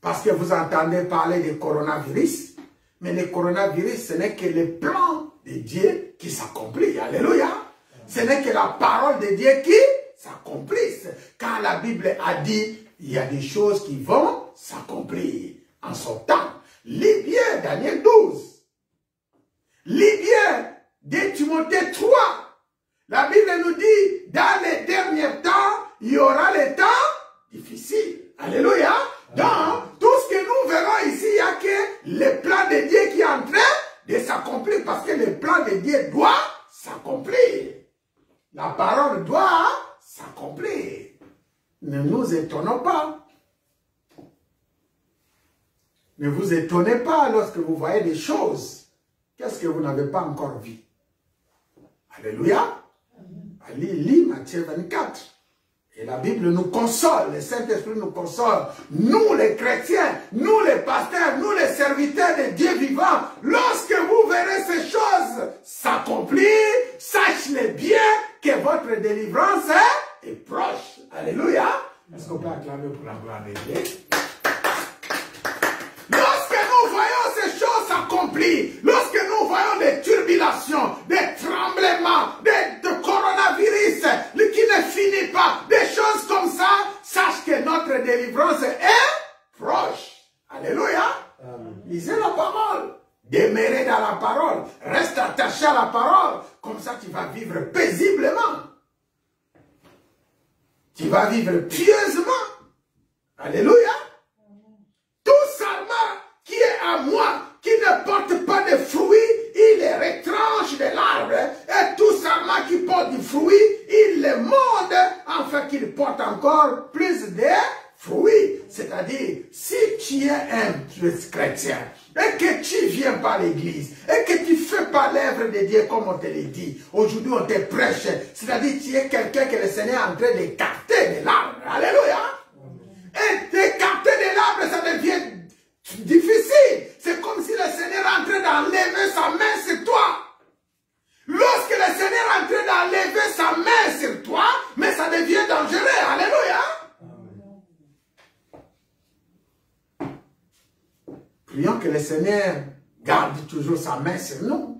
Speaker 1: parce que vous entendez parler du coronavirus. Mais le coronavirus, ce n'est que le plan de Dieu qui s'accomplit. Alléluia. Ce n'est que la parole de Dieu qui s'accomplisse. Quand la Bible a dit, il y a des choses qui vont s'accomplir en son temps. Lis bien Daniel 12. Lis bien 2 Timothée 3. La Bible nous dit, dans les derniers temps, il y aura les temps difficiles. Alléluia. Donc, tout ce que nous verrons ici, il n'y a que le plan de Dieu qui est en train de s'accomplir parce que le plan de Dieu doit s'accomplir. La parole doit s'accomplir. Ne nous étonnons pas. Ne vous étonnez pas lorsque vous voyez des choses. Qu'est-ce que vous n'avez pas encore vu? Alléluia. Allez, lis Matthieu 24. Et la Bible nous console, le Saint-Esprit nous console. Nous les chrétiens, nous les pasteurs, nous les serviteurs de Dieu vivant, lorsque vous verrez ces choses s'accomplir, sachez bien que votre délivrance est proche. Alléluia. Est-ce qu'on peut acclamer pour la gloire de Dieu? Lorsque nous voyons ces choses s'accomplir, lorsque nous voyons des turbilations, des tremblements, de coronavirus qui ne finit pas, des choses comme ça, sache que notre délivrance est proche. Alléluia. Lisez la parole. Demeurez dans la parole. Reste attaché à la parole. Comme ça, tu vas vivre paisiblement. Tu vas vivre pieusement. Alléluia. Tout sarment qui est à moi, qui ne porte pas de fruits, il les retranche de l'arbre. Et tout sarment qui porte du fruit, il les monde afin qu'il porte encore plus de fruits. C'est-à-dire, si tu es un chrétien et que tu viens pas à l'église et que tu fais pas l'œuvre de Dieu comme on te l'a dit, aujourd'hui on te prêche, c'est-à-dire tu es quelqu'un que le Seigneur est en train d'écarter de l'arbre. Alléluia. Et d'écarter de l'arbre, ça devient difficile. C'est comme si le Seigneur est en train d'enlever sa main sur toi. Lorsque le Seigneur est en train d'enlever sa main sur toi, mais ça devient dangereux. Alléluia. Prions que le Seigneur garde toujours sa main sur nous.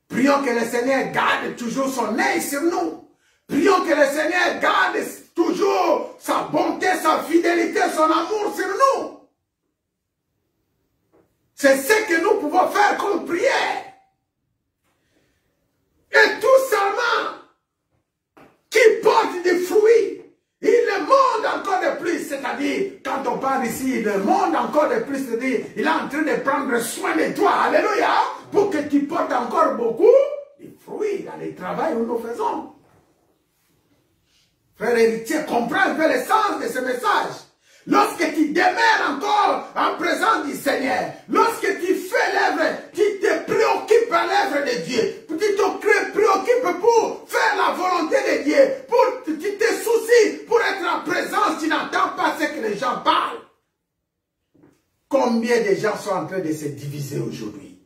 Speaker 1: Prions que le Seigneur garde toujours son œil sur nous. Prions que le Seigneur garde toujours sa bonté, sa fidélité, son amour sur nous. C'est ce que nous pouvons faire comme prière. Et tout seulement qui porte des fruits, il le monde encore de plus. C'est-à-dire, quand on parle ici, il le monde encore de plus. C'est-à-dire, il est en train de prendre soin de toi. Alléluia. Pour que tu portes encore beaucoup de fruits dans le travail où nous faisons. Frère héritier, comprends un peu le sens de ce message. Lorsque tu demeures encore en présence du Seigneur, lorsque tu fais l'œuvre, tu te préoccupes par l'œuvre de Dieu, tu te préoccupes pour faire la volonté de Dieu, tu te soucies pour être en présence, tu n'entends pas ce que les gens parlent. Combien de gens sont en train de se diviser aujourd'hui?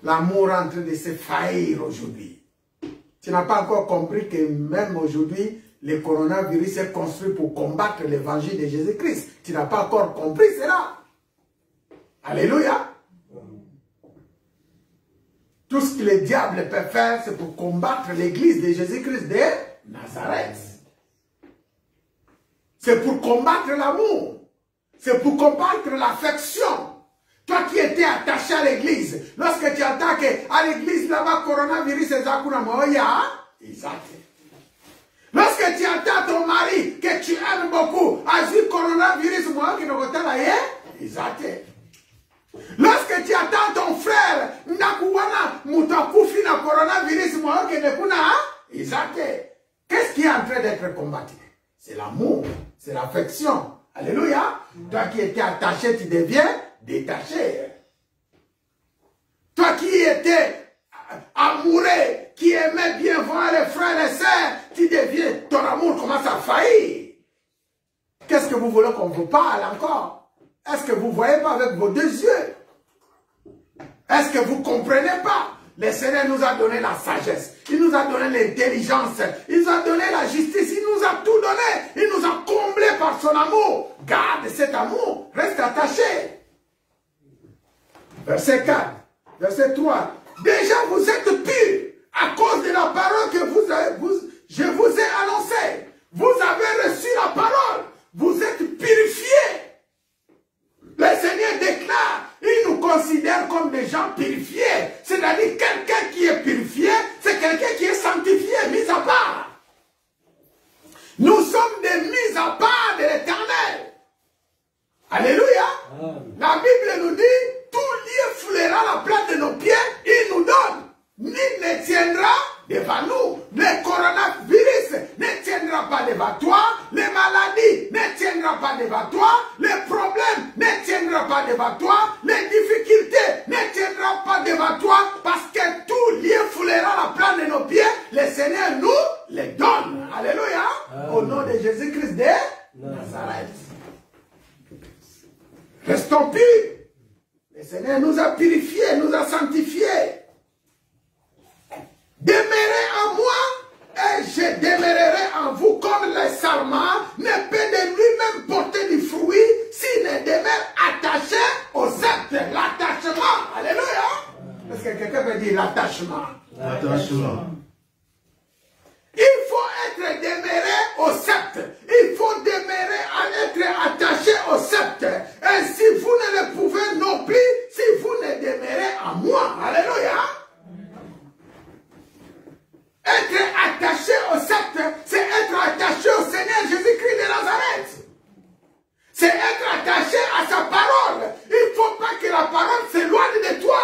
Speaker 1: L'amour est en train de se faillir aujourd'hui. Tu n'as pas encore compris que même aujourd'hui, le coronavirus est construit pour combattre l'évangile de Jésus-Christ. Tu n'as pas encore compris cela. Alléluia. Tout ce que le diable peut faire, c'est pour combattre l'église de Jésus-Christ de Nazareth. C'est pour combattre l'amour. C'est pour combattre l'affection. Toi qui étais attaché à l'église, lorsque tu entends qu'à l'église là-bas, coronavirus est Zakuna Moya, lorsque tu entends ton mari que tu aimes beaucoup, a dit coronavirus, moi qui ne vois pas exact. Lorsque tu attends ton frère, Nakuwana, Mutakufi na coronavirus, moi qui ne kuna, exact. Qu'est-ce qui est en train d'être combattu? C'est l'amour, c'est l'affection. Alléluia. Toi qui étais attaché, tu deviens détaché. Toi qui étais amoureux, qui aimait bien voir les frères et les sœurs, tu deviens, ton amour commence à faillir. Qu'est-ce que vous voulez qu'on vous parle encore? Est-ce que vous ne voyez pas avec vos deux yeux? Est-ce que vous ne comprenez pas? Le Seigneur nous a donné la sagesse, il nous a donné l'intelligence, il nous a donné la justice, il nous a tout donné, il nous a comblé par son amour. Garde cet amour, reste attaché. Verset 4, verset 3. Déjà vous êtes purs à cause de la parole que je vous ai annoncée. Vous avez reçu la parole, vous êtes purifiés. Le Seigneur déclare, il nous considère comme des gens purifiés. C'est-à-dire quelqu'un qui est purifié, c'est quelqu'un qui est sanctifié, mis à part. Nous sommes des mises à part de l'Éternel. Alléluia. Amen. La Bible nous dit, tout lieu foulera la plante de nos pieds, il nous donne. Nul ne tiendra devant nous. Le coronavirus ne tiendra pas devant toi. Les maladies ne tiendra pas devant toi. Les problèmes ne tiendra pas devant toi. Les difficultés ne tiendra pas devant toi. Parce que tout lieu foulera la plante de nos pieds. Le Seigneur nous les donne. Alléluia. Amen. Au nom de Jésus-Christ de Nazareth. Restons purs. Le Seigneur nous a purifiés, nous a sanctifiés. Demeurez en moi et je demeurerai en vous comme le sarment ne peut de lui-même porter du fruit s'il ne demeure attaché au sceptre. L'attachement. Alléluia. Est-ce que quelqu'un peut dire l'attachement?
Speaker 3: L'attachement.
Speaker 1: Il faut être demeuré au sceptre. Il faut demeurer à être attaché au sceptre. Et si vous ne le pouvez non plus, si vous ne demeurez en moi. Alléluia. Être attaché au sceptre, c'est être attaché au Seigneur Jésus-Christ de Nazareth. C'est être attaché à sa parole. Il ne faut pas que la parole s'éloigne de toi.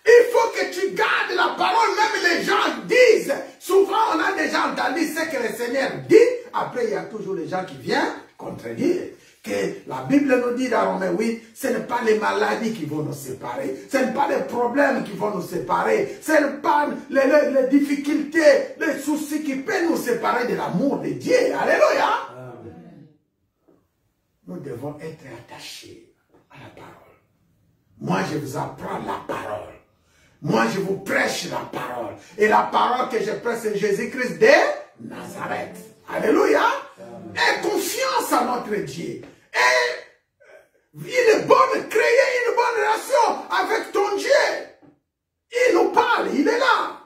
Speaker 1: Il faut que tu gardes la parole. Même les gens disent, souvent on a déjà entendu ce que le Seigneur dit. Après il y a toujours les gens qui viennent contredire. Que la Bible nous dit dans Romains 8, ce n'est pas les maladies qui vont nous séparer, ce n'est pas les problèmes qui vont nous séparer, ce n'est pas les difficultés, les soucis qui peuvent nous séparer de l'amour de Dieu. Alléluia. Amen. Nous devons être attachés à la parole. Moi, je vous apprends la parole. Moi, je vous prêche la parole. Et la parole que je prêche, c'est Jésus-Christ de Nazareth. Alléluia. Amen. Aie confiance à notre Dieu. Et il est bon de créer une bonne relation avec ton Dieu. Il nous parle, il est là.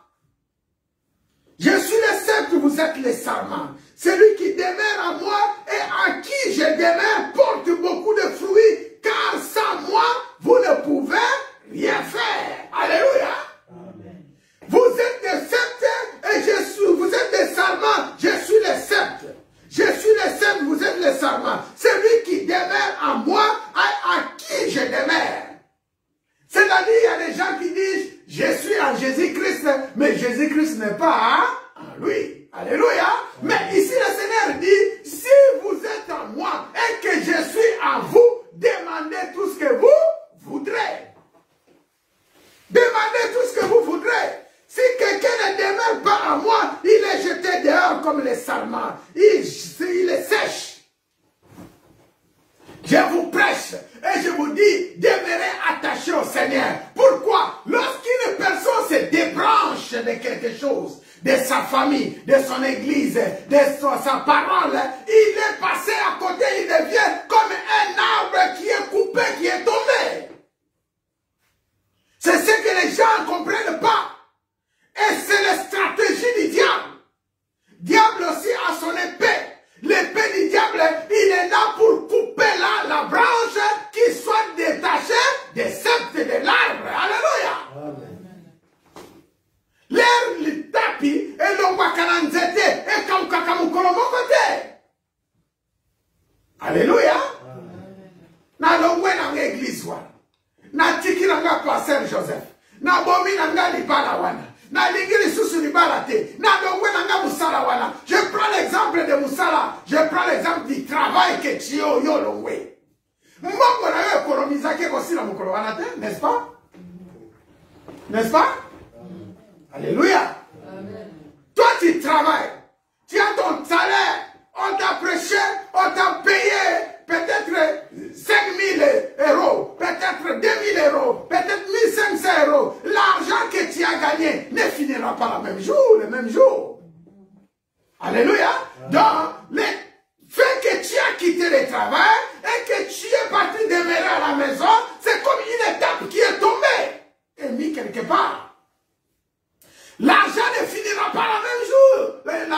Speaker 1: Je suis le sceptre, vous êtes les sarments. Celui qui demeure en moi et à qui je demeure porte beaucoup de fruits, car sans moi, vous ne pouvez rien faire. Alléluia. Amen. Vous êtes des sceptres et vous êtes des sarments. Je suis le sceptre. Je suis le sceptre, vous êtes le sarment. Celui qui demeure en moi, à qui je demeure. C'est-à-dire, il y a des gens qui disent, je suis en Jésus-Christ, mais Jésus-Christ n'est pas en lui. Alléluia. Mais ici, le Seigneur dit, si vous êtes en moi et que je suis en vous, demandez tout ce que vous voudrez. Demandez tout ce que vous voudrez. Si quelqu'un ne demeure pas en moi, il est jeté dehors comme les sarments. Il est sèche. Je vous prêche et je vous dis, demeurez attachés au Seigneur. Pourquoi? Lorsqu'une personne de quelque chose, de sa famille, de son église, de sa parole, il est passé à côté, il devient comme un arbre qui est coupé, qui est tombé. C'est ce que les gens ne comprennent pas. Et c'est la stratégie du diable. Diable aussi a son épée. L'épée du diable, il est là pour couper la branche qui soit détachée des septes de l'arbre. Alléluia. L'air, le tapis, et l'on voit kananzete, et kamukakamukolomokote. Alléluia. Na l'on voit dans l'église, na tiki nanga pasteur Joseph, na bomi nanga libala wana. Na lingiri susu libala te, na longwe nanga musala wana. Je prends l'exemple de musala, je prends l'exemple du travail que tu as yo longwe. Mbongo na yo économiser ke kosila mukolo wana te, n'est-ce pas? N'est-ce pas? Alléluia. Toi tu travailles, tu as ton salaire, on t'a prêché, on t'a payé peut-être 5 000 euros, peut-être 2 000 euros, peut-être 1 500 euros. L'argent que tu as gagné ne finira pas le même jour. Alléluia. Donc, le fait que tu as quitté le travail et que tu es parti demeurer à la maison, c'est comme une étape qui est tombée et mise quelque part. L'argent ne finira pas la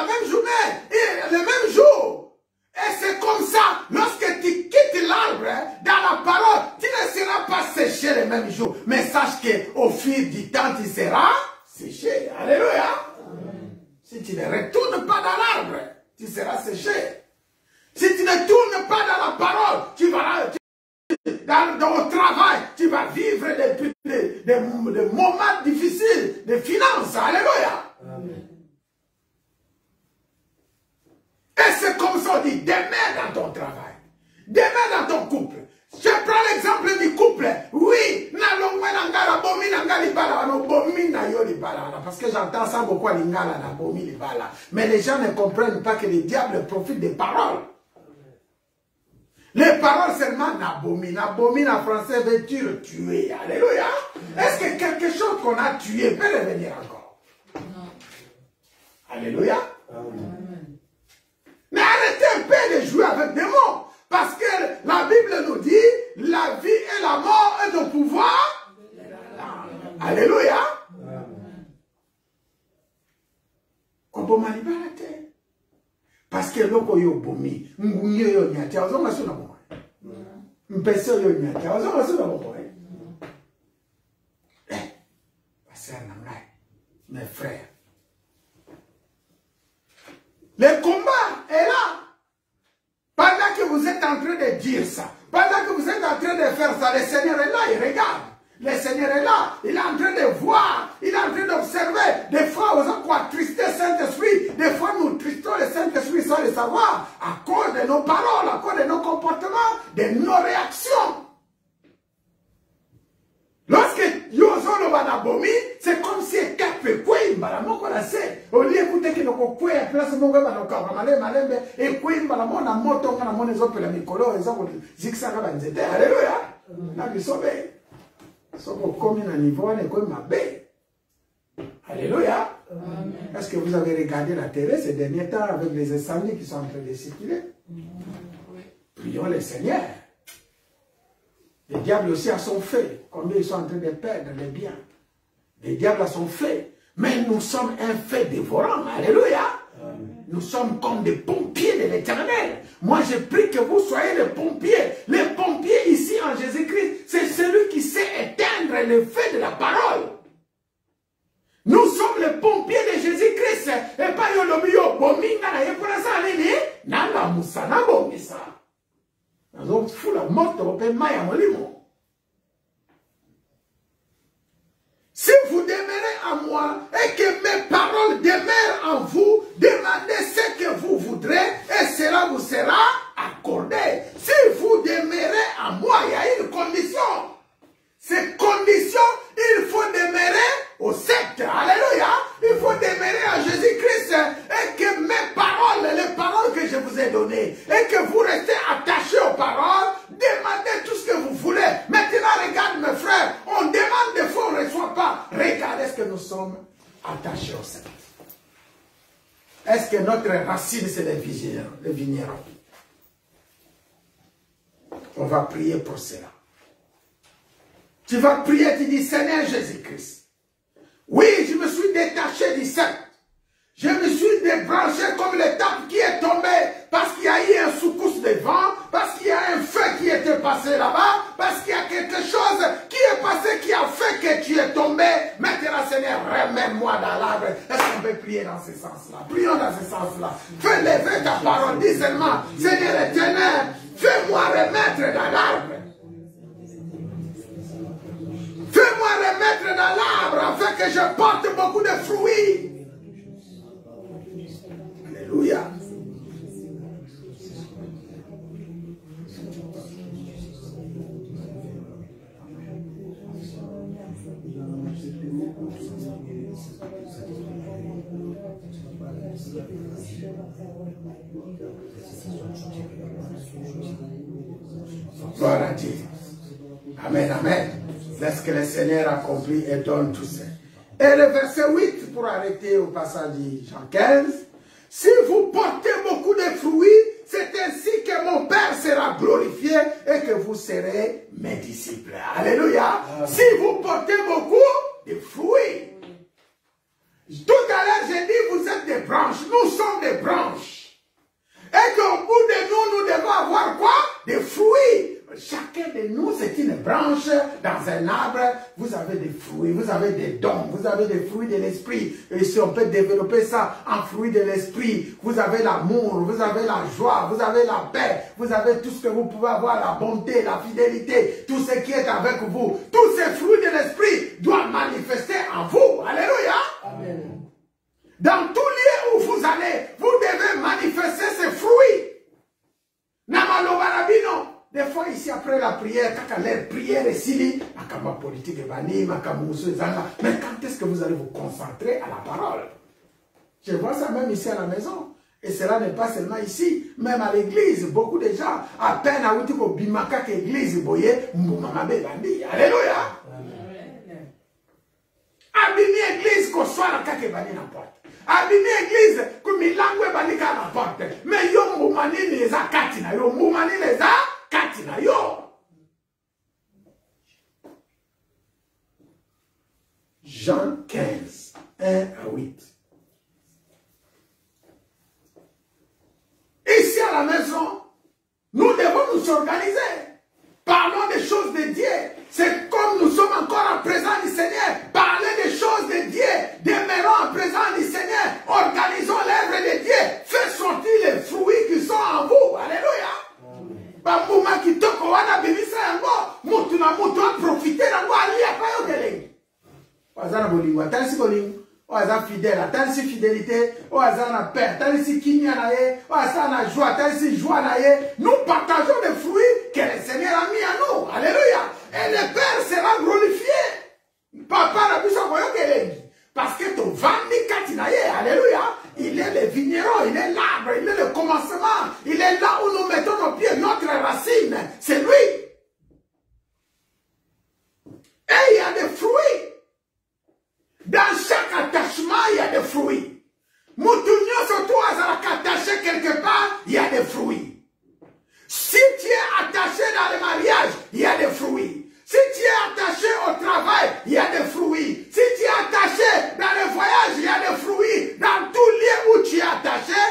Speaker 1: même journée, et le même jour. Et c'est comme ça, lorsque tu quittes l'arbre, dans la parole, tu ne seras pas séché le même jour. Mais sache qu'au fil du temps, tu seras séché. Alléluia. Si tu ne retournes pas dans l'arbre, tu seras séché. Si tu ne tournes pas dans la parole, tu vas dans ton travail, tu vas vivre des moments difficiles de finances. Alléluia. Amen. Et c'est comme ça, on dit, demeure dans ton travail, demeure dans ton couple. Je prends l'exemple du couple. Oui, parce que j'entends ça beaucoup à l'ingala, mais les gens ne comprennent pas que le diable profite des paroles. Les paroles seulement nabomi. Nabomi en français veut dire tuer. Alléluia. Est-ce que quelque chose qu'on a tué peut revenir encore? Non. Alléluia. Amen. Mais arrêtez un peu de jouer avec des mots. Parce que la Bible nous dit, la vie et la mort est au pouvoir. Alléluia. On peut manipuler. Parce que l'on yo bomi, m'gounye yo nyate, on va sur la boue. M'pesse yo nyate, on va sur la boue. Eh, pasteur Namlai, mes frères. Le combat est là. Pendant que vous êtes en train de dire ça, pendant que vous êtes en train de faire ça, le Seigneur est là, il regarde. Le Seigneur est là, il est en train de voir, il est en train d'observer. Des fois, on a quoi trister le Saint-Esprit. Des fois, nous tristons le Saint-Esprit sans le savoir, à cause de nos paroles, à cause de nos comportements, de nos réactions. Lorsque Yozo Banabomi, c'est comme si il capait quoi, il m'a sait. Au lieu d'écouter qu'il y a quoi, place mon gars, malembe, et quoi, il m'a la moto, on a mon exemple, la Nicolo, les hommes, Zixara, alléluia. Là, il sauvé. Sauf comme un niveau, on est comme ma baie. Alléluia. Est-ce que vous avez regardé la télé ces derniers temps avec les incendies qui sont en train de circuler? Prions le Seigneur. Le diable aussi a son fait. Combien ils sont en train de perdre les biens. Le diable a son fait. Mais nous sommes un fait dévorant. Alléluia. Amen. Nous sommes comme des pompiers de l'Éternel. Moi, je prie que vous soyez les pompiers. Les pompiers ici en Jésus-Christ, c'est celui qui sait éteindre le feu de la parole. Nous sommes les pompiers de Jésus-Christ. Et pas yo bominga na yepona sa nini na la musa na bomisa. Donc, fou la morte au pays maya molimo. Si vous demeurez en moi et que mes paroles demeurent en vous, demandez ce que vous voudrez et cela vous sera accordé. Si vous demeurez en moi, il y a une condition. Cette condition, il faut demeurer au sceptre. Alléluia. Il faut demeurer à Jésus-Christ et que mes paroles, les paroles que je vous ai données, et que vous restez attachés aux paroles, demandez tout ce que vous voulez. Maintenant, regarde mes frères, on demande des fois, on ne reçoit pas. Regardez ce que nous sommes attachés au Seigneur. Est-ce que notre racine, c'est les vignerons? On va prier pour cela. Tu vas prier, tu dis, Seigneur Jésus-Christ, oui, je me suis détaché du Seigneur. Je me suis débranché comme l'étape qui est tombée parce qu'il y a eu un secousse de vent, parce qu'il y a un feu qui était passé là-bas, parce qu'il y a quelque chose qui est passé qui a fait que tu es tombé. Maintenant, Seigneur, remets-moi dans l'arbre. Est-ce qu'on peut prier dans ce sens-là? Prions dans ce sens-là. Fais lever ta parole. Dis seulement, Seigneur éternel, fais-moi remettre dans l'arbre. Fais-moi remettre dans l'arbre afin que je porte beaucoup de fruits. Alléluia. Gloire à Dieu. Amen, amen. Laisse que le Seigneur accomplit et donne tout ça. Et le verset 8, pour arrêter au passage de Jean 15. Si vous portez beaucoup de fruits, c'est ainsi que mon Père sera glorifié et que vous serez mes disciples. Alléluia. Si vous portez beaucoup de fruits. Tout à l'heure, j'ai dit, vous êtes des branches. Nous sommes des branches. Et qu'au bout de nous, nous devons avoir quoi? Des fruits. Chacun de nous, c'est une branche dans un arbre. Vous avez des fruits, vous avez des dons, vous avez des fruits de l'esprit. Et si on peut développer ça en fruits de l'esprit, vous avez l'amour, vous avez la joie, vous avez la paix, vous avez tout ce que vous pouvez avoir, la bonté, la fidélité, tout ce qui est avec vous. Tous ces fruits de l'esprit doivent manifester en vous. Alléluia. Amen. Dans tout lieu où vous allez, vous devez manifester ces fruits. Namalobarabino. Des fois, ici, après la prière, quand la prière est ici, mais quand est-ce que vous allez vous concentrer à la parole? Je vois ça même ici à la maison. Et cela n'est pas seulement ici, même à l'église. Beaucoup de gens, à peine à outil ko bimaka ke église, boye, mbumamabe bandi. Alléluia. Abimi église ko soit la kake bandi n'importe. Abimi église ko milangwe bandi ka n'importe. Mais yo mbumani les a katina, yo mbumani les a katina yo. Jean 15, 1 à 8. Ici à la maison, nous devons nous organiser. Parlons des choses de Dieu. C'est comme nous sommes encore en présence du Seigneur. Parlez des choses de Dieu. Demeurons en présence du Seigneur. Organisons l'œuvre de Dieu. Faites sortir les fruits qui sont en vous. Alléluia. Bambuma qui toko wana bibisa yango. Mutu na mutu a profiter yango ali akayo keleng. Wazana bolingo. Atansi bolingo. Oaza fidèle, attention fidélité, oaza na paix, attention kimia na ye, oaza na joie, attention joie na ye. Nous partageons les fruits que le Seigneur a mis à nous. Alléluia. Et le Père sera glorifié. Papa n'a plus son parce que ton vandi katina ye, alléluia. Il est le vigneron, il est l'arbre, il est le commencement. Il est là où nous mettons nos pieds, notre racine. C'est lui. Et il y a des fruits. Dans chaque attachement, il y a des fruits. Moutounio surtout à attaché quelque part, il y a des fruits. Si tu es attaché dans le mariage, il y a des fruits. Si tu es attaché au travail, il y a des fruits. Si tu es attaché dans le voyage, il y a des fruits. Dans tout lieu où tu es attaché,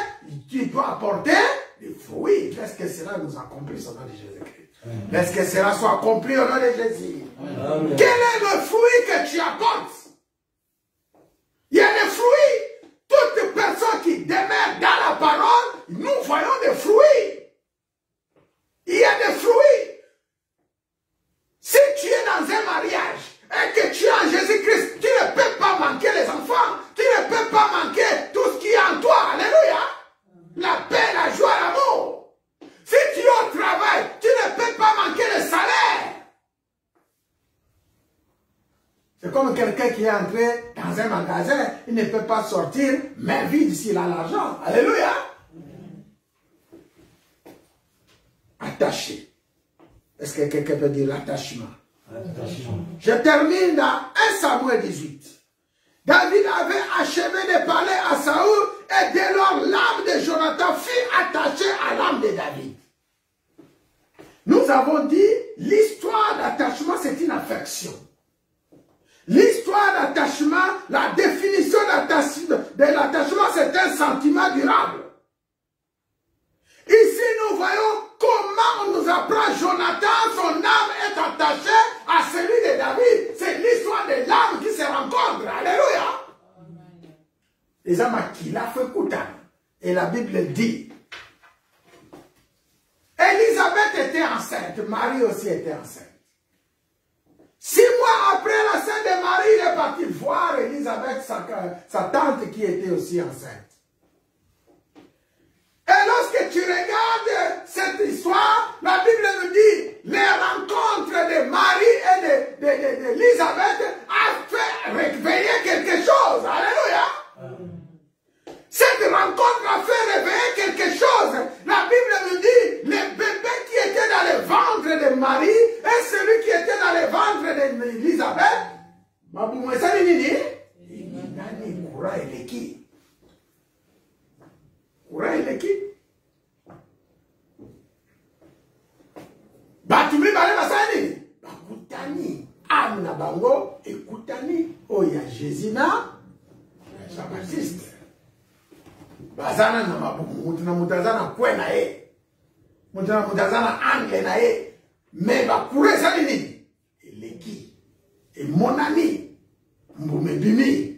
Speaker 1: tu dois apporter des fruits. Laisse que cela nous accomplisse au nom de Jésus-Christ. Laisse que cela soit accompli au nom de Jésus. Amen. Quel est le fruit que tu apportes? Il y a des fruits. Toute personne qui demeure dans la parole, nous voyons des fruits. Il y a des fruits. Si tu es dans un mariage et que tu es en Jésus-Christ, tu ne peux pas manquer les enfants. Tu ne peux pas manquer tout ce qui est en toi. Alléluia. La paix, la joie, l'amour. Si tu es au travail, tu ne peux pas manquer le salaire. C'est comme quelqu'un qui est entré dans un magasin, il ne peut pas sortir, mais vide s'il a l'argent. Alléluia. Attaché. Est-ce que quelqu'un peut dire l'attachement? Je termine dans 1 Samuel 18. David avait achevé de parler à Saoul, et dès lors l'âme de Jonathan fut attachée à l'âme de David. Nous avons dit, l'histoire d'attachement, c'est une affection. L'histoire d'attachement, la définition de l'attachement, c'est un sentiment durable. Ici, nous voyons comment on nous apprend Jonathan, son âme est attachée à celui de David. C'est l'histoire de l'âme qui se rencontre. Alléluia. Les âmes qui l'a fait écouter. Et la Bible dit, Élisabeth était enceinte, Marie aussi était enceinte. 6 mois après la scène de Marie, il est parti voir Élisabeth, sa tante qui était aussi enceinte. Et lorsque tu regardes cette histoire, la Bible nous dit, les rencontres de Marie et d'Élisabeth a fait réveiller quelque chose. Alléluia. Cette rencontre a fait réveiller quelque chose. La Bible nous dit, le bébé qui était dans le ventre de Marie et celui qui était dans le ventre d'Élisabeth, Batumi bale basani bakutani amna bango ekutani oya Jésus-na Jean-Baptiste bazana na mabumu mutuna mutazana kwena mutuna mutazana angle na me bakure sani ni eleki e monani mbumebimi.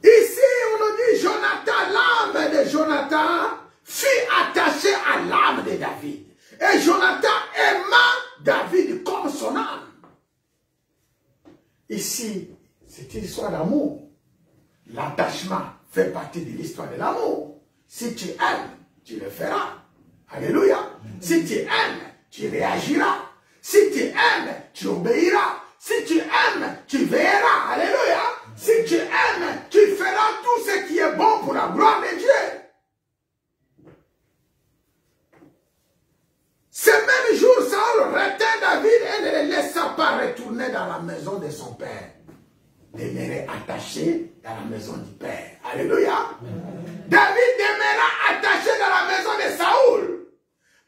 Speaker 1: Ici on nous dit Jonathan, l'âme de Jonathan fut attachée à l'âme de David. Et Jonathan aima David comme son âme. Ici, c'est une histoire d'amour. L'attachement fait partie de l'histoire de l'amour. Si tu aimes, tu le feras. Alléluia. Si tu aimes, tu réagiras. Si tu aimes, tu obéiras. Si tu aimes, tu veilleras. Alléluia. Si tu aimes, tu feras tout ce qui est bon pour la gloire de Dieu. Ce même jour, Saül retint David et ne le laissa pas retourner dans la maison de son père. Demeurer attaché dans la maison du père. Alléluia. David demeura attaché dans la maison de Saül.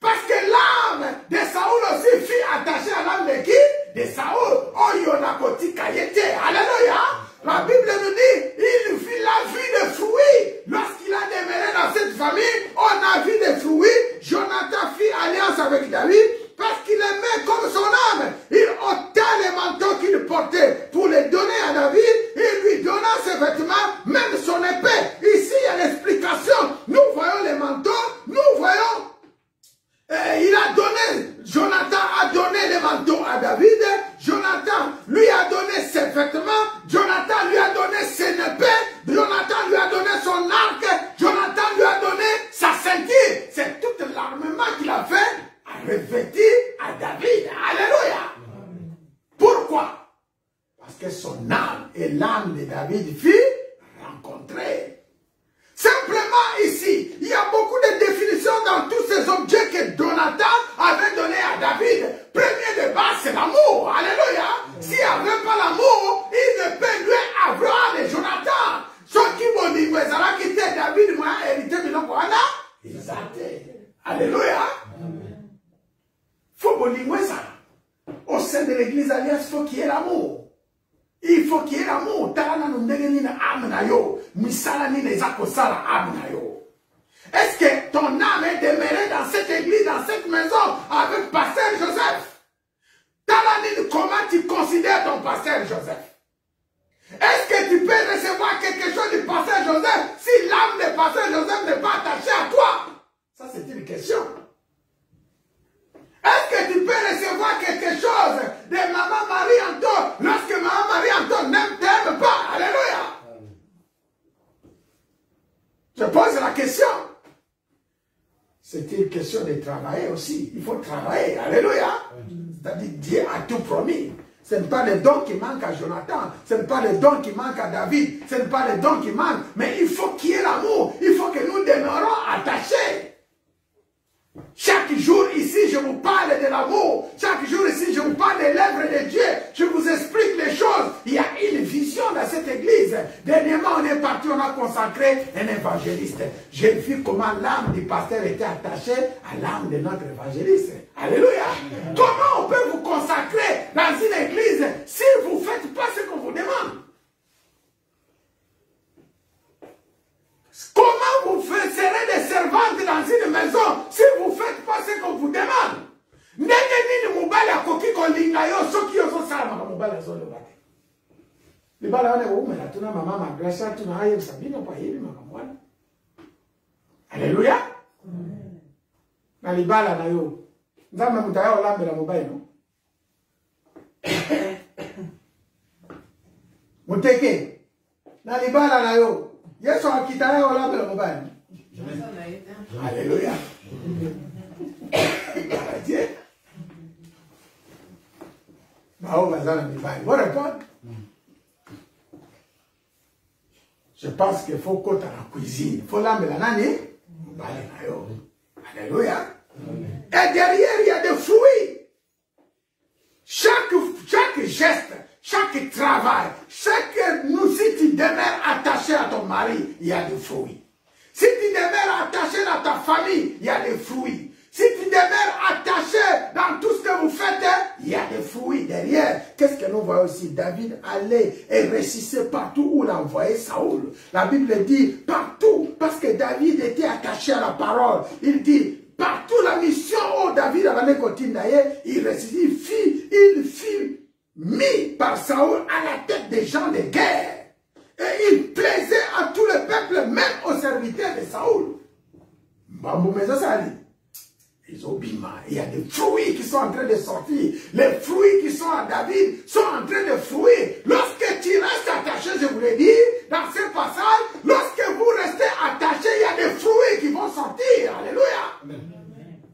Speaker 1: Parce que l'âme de Saül aussi fut attachée à l'âme de qui? De Saül. Oh, Yonakoti Kayete. Alléluia. La Bible nous dit, il fit la vie de fruits. Lorsqu'il a demeuré dans cette famille, on a vu des fruits. Jonathan fit alliance avec David parce qu'il aimait comme son âme. Il ôta les manteaux qu'il portait pour les donner à David. Il lui donna ses vêtements, même son épée. Ici, il y a l'explication. Nous voyons les manteaux, nous voyons. Il a donné, Jonathan a donné les manteaux à David. Jonathan lui a donné ses vêtements. Jonathan lui a donné ses épées. Jonathan lui a donné son arc. Jonathan lui a donné sa ceinture. C'est tout l'armement qu'il a fait à revêtir à David. Alléluia. Pourquoi? Parce que son âme et l'âme de David fut rencontrée. Simplement ici, il y a beaucoup de définitions dans tous ces objets que Jonathan avait donnés à David. Premier de base, c'est l'amour. Alléluia. S'il n'y avait pas l'amour, il ne peut lui avoir de Jonathan. Ceux qui vont dire, mais ça va quitter David, moi, hérité de l'homme. Alléluia. Faut que vous ça. Au sein de l'église alliance, il faut qu'il y ait l'amour. Il faut qu'il y ait l'amour. Est-ce que ton âme est demeurée dans cette église, dans cette maison, avec Pasteur Joseph? Comment tu considères ton Pasteur Joseph? Est-ce que tu peux recevoir quelque chose du Pasteur Joseph si l'âme de Pasteur Joseph n'est pas attachée à toi? Ça, c'est une question. Est-ce que tu peux recevoir quelque chose de Maman Marie-Antoine lorsque Maman Marie-Antoine ne t'aime pas? Alléluia. Je pose la question. C'est une question de travailler aussi. Il faut travailler. Alléluia. C'est-à-dire Dieu a tout promis. Ce n'est pas le don qui manque à Jonathan. Ce n'est pas le don qui manque à David. Ce n'est pas le don qui manque. Mais il faut qu'il y ait l'amour. Il faut que nous demeurons attachés. Chaque jour ici, je vous parle de l'amour. Chaque jour ici, je vous parle des lèvres de Dieu. Je vous explique les choses. Il y a une vision cette église. Dernièrement, on est parti, on a consacré un évangéliste. J'ai vu comment l'âme du pasteur était attachée à l'âme de notre évangéliste. Alléluia. Comment on peut vous consacrer dans une église si vous ne faites pas ce qu'on vous demande? Comment vous serez des servantes dans une maison si vous ne faites pas ce qu'on vous demande? Ndenge mobali akoki kolinga yo soki yo sala mobali azolo bate. Libala wane umela tuna mama magrasa tuna haye sabina pa hivi makamwana. Alléluia. Na libala na yo. Nzamba mutaya olambela mobali no. Muteke. Na libala na yo. Yesu akitaya olambela mobali. Alléluia. Bon répondre. Je pense qu'il faut qu'on dans la cuisine. Il faut l'amener la nani. Alléluia. Et derrière, il y a des fruits. Chaque geste, chaque travail, si tu demeures attaché à ton mari, il y a des fruits. Si tu demeures attaché à ta famille, il y a des fruits. Si tu demeures attaché dans tout ce que vous faites, il y a des fruits derrière. Qu'est-ce que nous voyons aussi? David allait et réussissait partout où il envoyait Saoul. La Bible dit partout, parce que David était attaché à la parole. Il dit partout la mission où David avait continué, il fut mis par Saoul à la tête des gens de guerre. Et il plaisait à tout le peuple, même aux serviteurs de Saoul. Il y a des fruits qui sont en train de sortir. Les fruits qui sont à David sont en train de fruire. Lorsque tu restes attaché, je vous l'ai dit, dans ce passage, lorsque vous restez attaché, il y a des fruits qui vont sortir. Alléluia.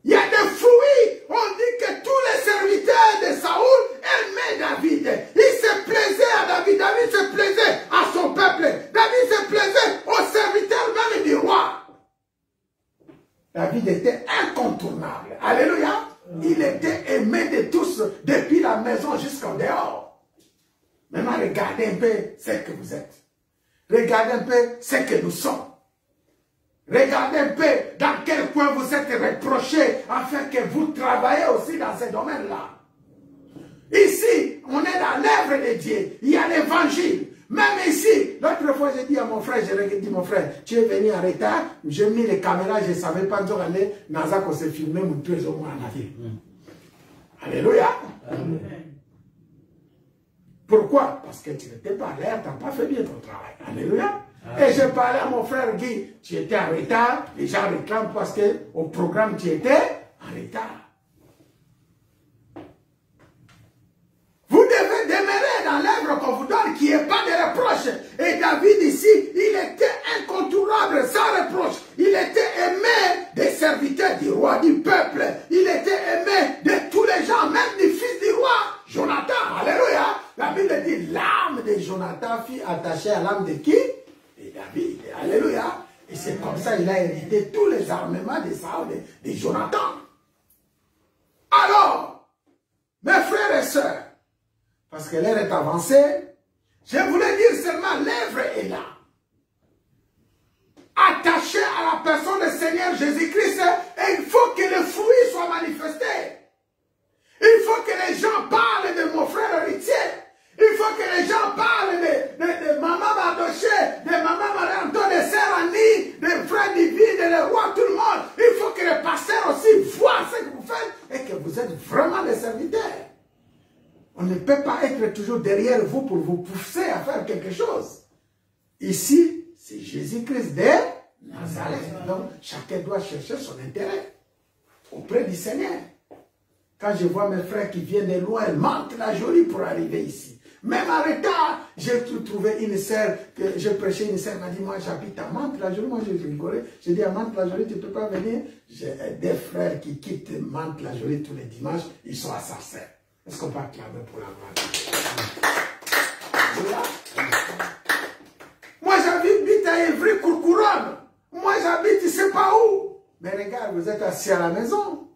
Speaker 1: Il y a des fruits. On dit que tous les serviteurs de Saoul aimaient David. Ils se plaisaient à David. David se plaisait à son peuple. David se plaisait aux serviteurs même du roi. David était incontournable. Alléluia. Il était aimé de tous, depuis la maison jusqu'en dehors. Maintenant, regardez un peu ce que vous êtes. Regardez un peu ce que nous sommes. Regardez un peu dans quel coin vous êtes reproché afin que vous travaillez aussi dans ces domaines-là. Ici, on est dans l'œuvre de Dieu. Il y a l'évangile. Même ici, l'autre fois, j'ai dit à mon frère, j'ai dit, mon frère, tu es venu en retard, j'ai mis les caméras, je ne savais pas où aller, dans un qu'on s'est filmé, mon tuer au moins en avis. Alléluia. Amen. Pourquoi? Parce que tu n'étais pas là, tu n'as pas fait bien ton travail. Alléluia. Amen. Et je parlais à mon frère Guy, tu étais en retard, les gens réclament parce qu'au programme, tu étais en retard. Vous devez demeurer dans l'œuvre qu'on vous donne, qui n'est pas de reproche. Et David ici, il était incontournable, sans reproche. Il était aimé des serviteurs du roi, du peuple. Il était aimé de tous les gens, même du fils du roi, Jonathan. Alléluia. La Bible dit, l'âme de Jonathan fut attachée à l'âme de qui? De David. Alléluia. Et c'est comme ça qu'il a hérité tous les armements de Saul, de Jonathan. Alors, mes frères et sœurs, parce que l'heure est avancée, je voulais dire seulement l'œuvre est là. Attaché à la personne du Seigneur Jésus-Christ, et il faut que le fruit soit manifesté. Il faut que les gens parlent de mon frère héritier. Il faut que les gens parlent de maman Mardoché, de maman Marie-Antoine, de sœur Annie, de frère David, de le roi, tout le monde. Il faut que les pasteurs aussi voient ce que vous faites et que vous êtes vraiment des serviteurs. On ne peut pas être toujours derrière vous pour vous pousser à faire quelque chose. Ici, c'est Jésus-Christ de Nazareth. Donc, chacun doit chercher son intérêt auprès du Seigneur. Quand je vois mes frères qui viennent de loin, Mantes-la-Jolie pour arriver ici. Même en retard, j'ai trouvé une sœur, que je prêchais, une sœur m'a dit, moi j'habite à Mantes-la-Jolie. Moi j'ai rigolé. J'ai dit à Mantes-la-Jolie, tu ne peux pas venir. J'ai des frères qui quittent Mantes-la-Jolie tous les dimanches, ils sont à Sarcelles. Est-ce qu'on peut acclamer pour la gloire? Moi j'habite à Évry-Courcouronne. Moi j'habite, je ne sais pas où. Mais regarde, vous êtes assis à la maison.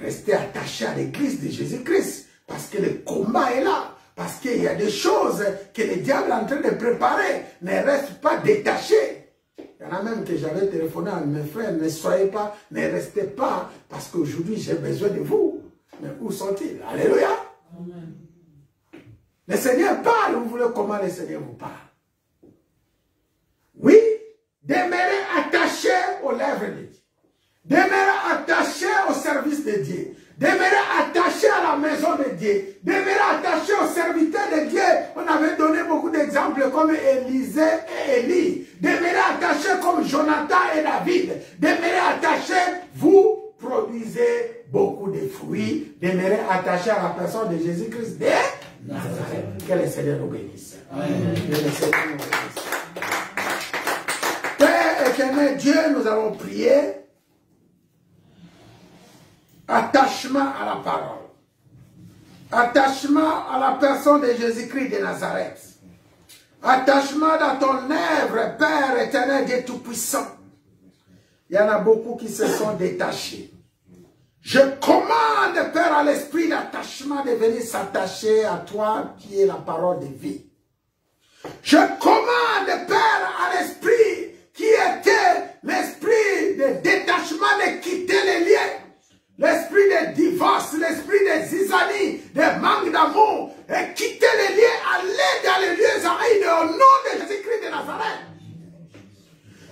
Speaker 1: Restez attachés à l'église de Jésus-Christ. Parce que le combat est là. Parce qu'il y a des choses que le diable est en train de préparer. Ne reste pas détaché. Il y en a même que j'avais téléphoné à mes frères, ne soyez pas, ne restez pas, parce qu'aujourd'hui j'ai besoin de vous. Mais où sont-ils? Alléluia. Amen. Le Seigneur parle, vous voulez comment le Seigneur vous parle? Oui, demeurez attachés aux lèvres de Dieu. Demeurez attachés au service de Dieu. Demeurez attachés à la maison de Dieu. Demeurez attachés aux serviteurs de Dieu. On avait donné beaucoup d'exemples comme Élisée et Élie. Demeurez attachés comme Jonathan et David. Demeurez attachés, vous produisez beaucoup de fruits. Demeurez attachés à la personne de Jésus-Christ de Nazareth. Que le Seigneur nous bénisse. Amen. Que le Seigneur nous bénisse. Père éternel Dieu, nous allons prier. Attachement à la parole. Attachement à la personne de Jésus-Christ de Nazareth. Attachement dans ton œuvre, Père éternel Dieu Tout-Puissant. Il y en a beaucoup qui se sont détachés. Je commande, Père, à l'esprit d'attachement de venir s'attacher à toi qui est la parole de vie. Je commande, Père, à l'esprit qui était l'esprit de détachement de quitter les liens. L'esprit de divorce, l'esprit de zizanie, de manque d'amour, et quitter les liens, aller dans les lieux arides au nom de Jésus-Christ de Nazareth.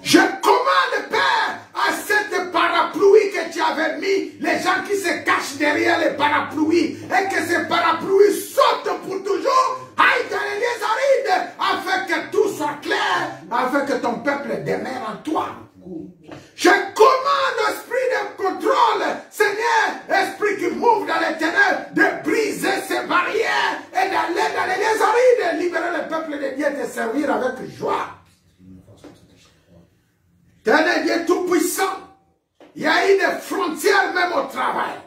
Speaker 1: Je commande, Père, à cette parapluie que tu avais mis, les gens qui se cachent derrière les parapluies, et que ces parapluies sautent pour toujours, aillent dans les lieux arides, afin que tout soit clair, afin que ton peuple demeure en toi. Je commande l'esprit de contrôle, Seigneur, esprit qui move dans les ténèbres, de briser ces barrières et d'aller dans les lieux arides, libérer le peuple de Dieu et de servir avec joie. Éternel Dieu Tout-Puissant, il y a eu des frontières même au travail.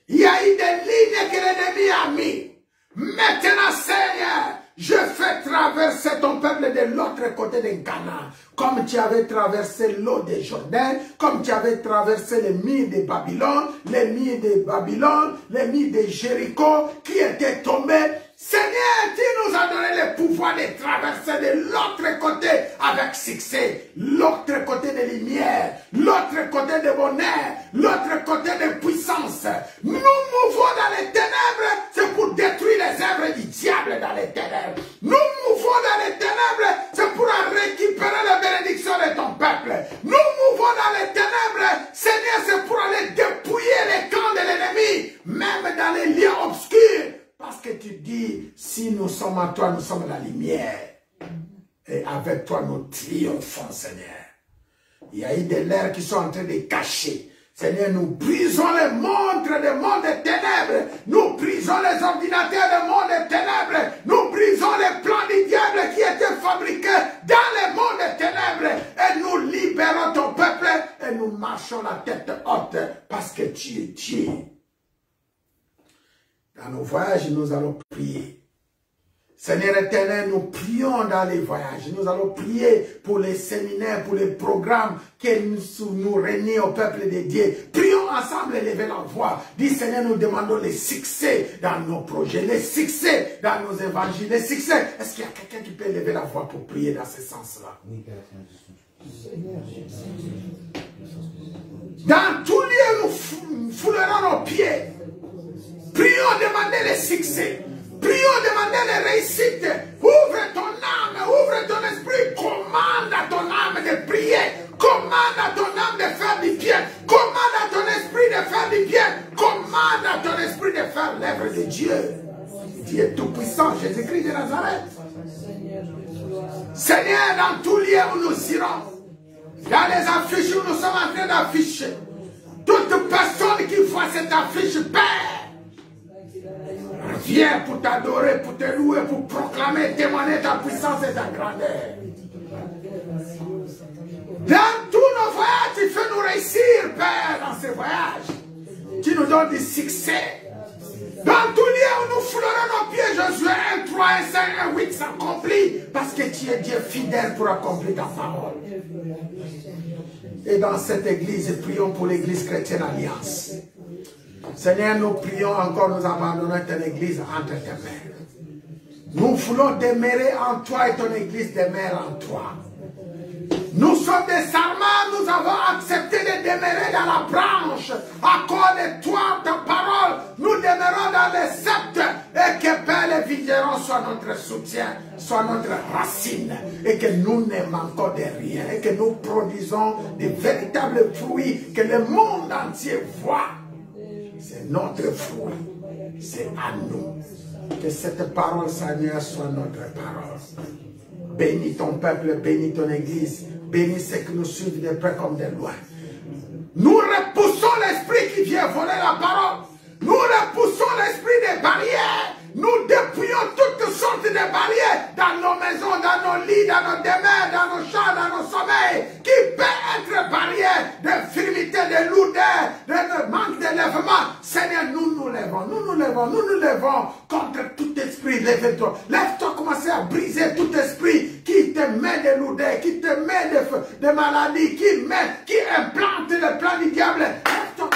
Speaker 1: Il y a eu des lignes que l'ennemi a mis. Maintenant, Seigneur, je fais traverser ton peuple de l'autre côté de Canaan, comme tu avais traversé l'eau de Jourdain, comme tu avais traversé les murs de Babylone, les murs de Babylone, les murs de Jéricho, qui étaient tombés. Seigneur, tu nous as donné le pouvoir de traverser de l'autre côté avec succès, l'autre côté de lumière, l'autre côté de bonheur, l'autre côté de puissance. Nous mouvons dans les ténèbres, c'est pour détruire les œuvres du diable dans les ténèbres. Nous mouvons dans les ténèbres, c'est pour récupérer la bénédiction de ton peuple. Nous mouvons dans les ténèbres, Seigneur, c'est pour aller dépouiller les camps de l'ennemi, même dans les lieux obscurs. Parce que tu dis, si nous sommes en toi, nous sommes la lumière. Et avec toi, nous triomphons, Seigneur. Il y a eu des lèvres qui sont en train de cacher. Seigneur, nous brisons les montres des mondes des ténèbres. Nous brisons les ordinateurs des mondes des ténèbres. Nous brisons les plans du diable qui étaient fabriqués dans les mondes des ténèbres. Et nous libérons ton peuple et nous marchons la tête haute parce que tu es Dieu. Dans nos voyages, nous allons prier. Seigneur éternel, nous prions dans les voyages. Nous allons prier pour les séminaires, pour les programmes que nous réunissons au peuple de Dieu. Prions ensemble et levez la voix. Dis Seigneur, nous demandons les succès dans nos projets, les succès dans nos évangiles, les succès. Est-ce qu'il y a quelqu'un qui peut lever la voix pour prier dans ce sens-là? Dans tous lieux, nous foulerons nos pieds. Prions, demandez les succès. Prions, demandez les réussites. Ouvre ton âme, ouvre ton esprit. Commande à ton âme de prier. Commande à ton âme de faire du bien. Commande à ton esprit de faire du bien. Commande à ton esprit de faire l'œuvre de Dieu. Dieu Tout-Puissant, Jésus-Christ de Nazareth. Seigneur, dans tous lieux où nous irons, dans les affiches où nous sommes en train d'afficher, toute personne qui voit cette affiche, Père, viens pour t'adorer, pour te louer, pour proclamer, témoigner ta puissance et ta grandeur. Dans tous nos voyages, tu fais nous réussir, Père, dans ces voyages. Tu nous donnes du succès. Dans tous lieux où nous foulons nos pieds, Josué 1, 3, 1, 5, 1, 8 s'accomplit parce que tu es Dieu fidèle pour accomplir ta parole. Et dans cette église, prions pour l'église chrétienne Alliance. Seigneur, nous prions encore, nous abandonnons ton église entre tes mains. Nous voulons demeurer en toi et ton église demeure en toi. Nous sommes des sarments, nous avons accepté de demeurer dans la branche. À cause de toi, ta parole, nous demeurons dans les sceptres. Et que Père le vigéron soit notre soutien, soit notre racine. Et que nous ne manquons de rien. Et que nous produisons de véritables fruits que le monde entier voit. C'est notre fruit. C'est à nous. Que cette parole, Seigneur, soit notre parole. Bénis ton peuple, bénis ton église. Bénis ceux qui nous suivent de près comme de loin. Nous repoussons l'esprit qui vient voler la parole. Nous repoussons l'esprit des barrières. Nous dépouillons toutes sortes de barrières dans nos maisons, dans nos lits, dans nos demeures, dans nos chambres, dans nos sommeils, qui peut être barrières d'infirmité, de lourdeur, de manque d'élèvement. Seigneur, nous nous levons contre tout esprit. Lève-toi, lève-toi, commencez à briser tout esprit qui te met de lourdeur, qui te met de maladies, qui implante le plan du diable. Lève-toi,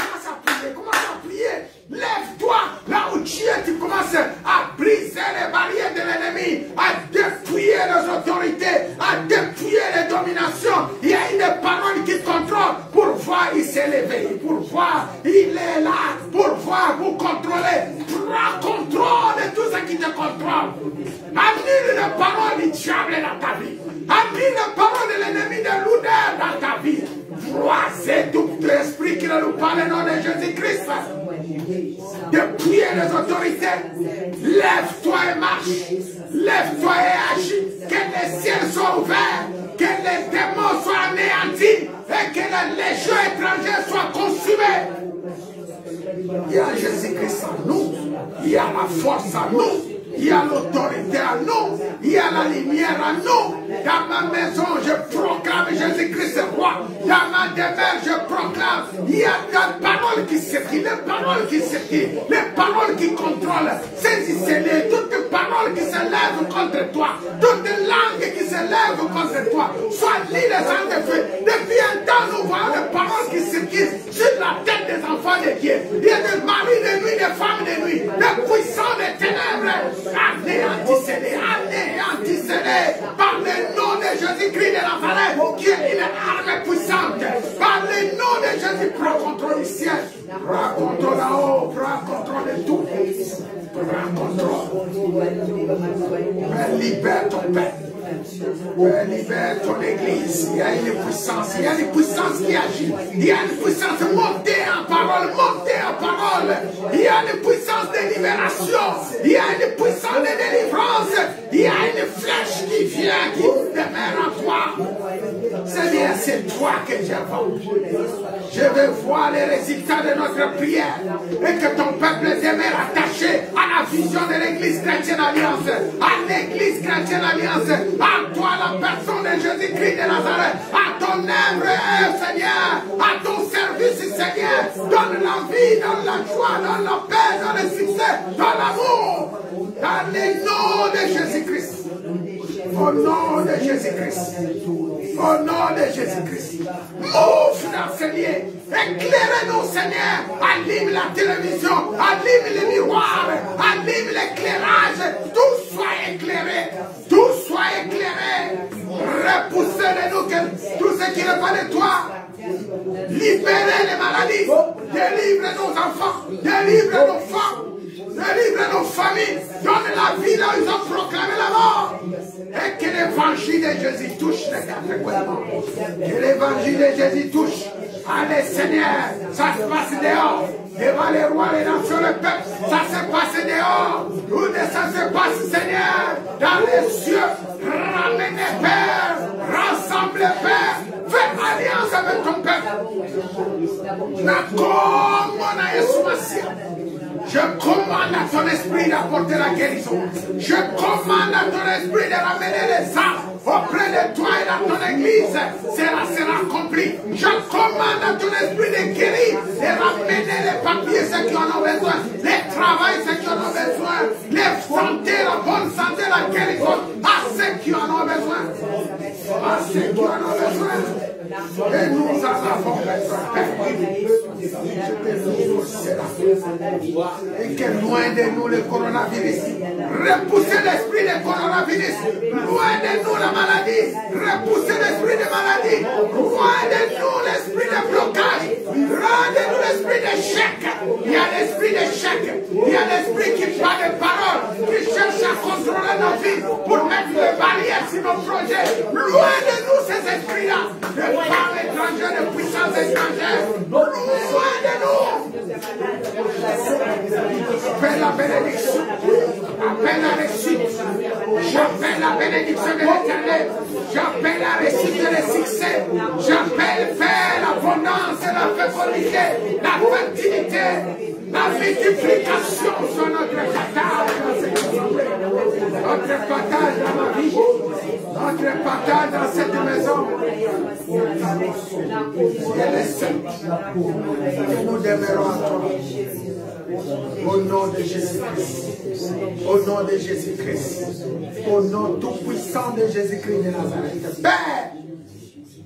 Speaker 1: commence à prier. Lève-toi, là où tu es, tu commences à briser les barrières de l'ennemi, à dépouiller les autorités, à dépouiller les dominations. Il y a une parole qui contrôle. Pour voir, il s'est levé. Pour voir, il est là. Pour voir, pour contrôler. Prends contrôle de tout ce qui te contrôle. Annule les paroles du diable dans ta vie. Annule les paroles de l'ennemi de l'odeur dans ta vie. Broisez tout esprit qui ne nous parle au nom de Jésus-Christ. Dépouiller les autorités. Lève-toi et marche. Lève-toi et agis. Que les ciels soient ouverts. Que les démons soient anéantis. Et que les légions étrangères soient consumées. Il y a Jésus-Christ en nous. Il y a la force en nous. Il y a l'autorité à nous. Il y a la lumière à nous. Dans ma maison, je proclame Jésus-Christ roi. Dans ma demeure, je proclame. Il y a des paroles qui circulent, les paroles qui circulent, les paroles qui contrôlent. Saisissez-les. Toutes paroles qui se lèvent contre toi, toutes langues qui se lèvent contre toi, soient liées les uns de feu. Depuis un temps, nous voyons les paroles qui circulent sur la tête des enfants de Dieu. Il y a des maris de nuit, des femmes de nuit, des puissants des ténèbres. Anéantissez-les, anéantissez-les par le nom de Jésus-Christ de Nazareth, qui est une arme puissante. Par le nom de Jésus, prends contrôle du ciel, prends contrôle là-haut, prends contrôle de tout. Prends contrôle. Père, libère ton peuple. Père, libère ton église. Il y a une puissance, il y a une puissance qui agit. Il y a une puissance montée en parole, montée en parole. Il y a une puissance de libération. Il y a une puissance de délivrance. Il y a une flèche qui vient, qui demeure en toi. Seigneur, c'est toi que j'invoque. Je veux voir les résultats de notre prière et que ton peuple demeure attaché à la vision de l'Église chrétienne alliance, à l'Église chrétienne alliance, à toi la personne de Jésus-Christ de Nazareth, à ton œuvre, Seigneur, à ton service, Seigneur. Donne la vie, donne la joie, donne la paix, donne le succès, donne l'amour, dans le nom de Jésus-Christ. Au nom de Jésus-Christ. Au nom de Jésus-Christ. Ouvre dans ce lieu. Éclairez-nous, Seigneur. Allume la télévision. Allume les miroirs. Allume l'éclairage. Tout soit éclairé. Tout soit éclairé. Repoussez de nous tout ce qui n'est pas de toi. Libérez les maladies. Délivre nos enfants. Délivre nos femmes. Délivre nos familles. Donne la vie là où ils ont proclamé la mort. Et que l'évangile de Jésus touche les quatre coins. Que l'évangile de Jésus touche. Allez Seigneur, ça se passe dehors. Devant les rois, les nations, le peuple, ça se passe dehors. Où ça se passe, Seigneur, dans les cieux. Ramenez Père, rassemble Père. Fais alliance avec ton peuple. Je commande à ton esprit d'apporter la guérison. Je commande à ton esprit de ramener les âmes auprès de toi et dans ton église. Cela sera accompli. Je commande à ton esprit de guérir, de ramener les papiers, ceux qui en ont besoin, les travails, ceux qui en ont besoin, les santé, la bonne santé, la guérison, à ceux qui en ont besoin. À ceux qui en ont besoin. Et nous en avons besoin. Et que loin de nous le coronavirus, Repoussez l'esprit de coronavirus. Loin de nous la maladie. Repoussez l'esprit de maladie. Loin de nous l'esprit de blocage. Rendez-nous l'esprit d'échec. Il y a l'esprit d'échec. Il y a l'esprit qui parle de paroles, qui cherche à contrôler nos vies pour mettre des barrières sur nos projets. Loin de nous ces esprits-là. De parts étrangères, de puissances étrangères. Loin de nous. Appelle la bénédiction. Appelle la réussite. J'appelle la bénédiction de l'Éternel. J'appelle la réussite et le succès. J'appelle faire l'abondance et la fécondité, la fertilité, la multiplication sur notre partage dans cette assemblée. Notre partage dans ma vie. Notre partage dans cette maison. Elle est sainte. Nous demeurons en toi. Au nom de Jésus-Christ. Au nom de Jésus-Christ. Au nom tout-puissant de Jésus-Christ de Nazareth. Père,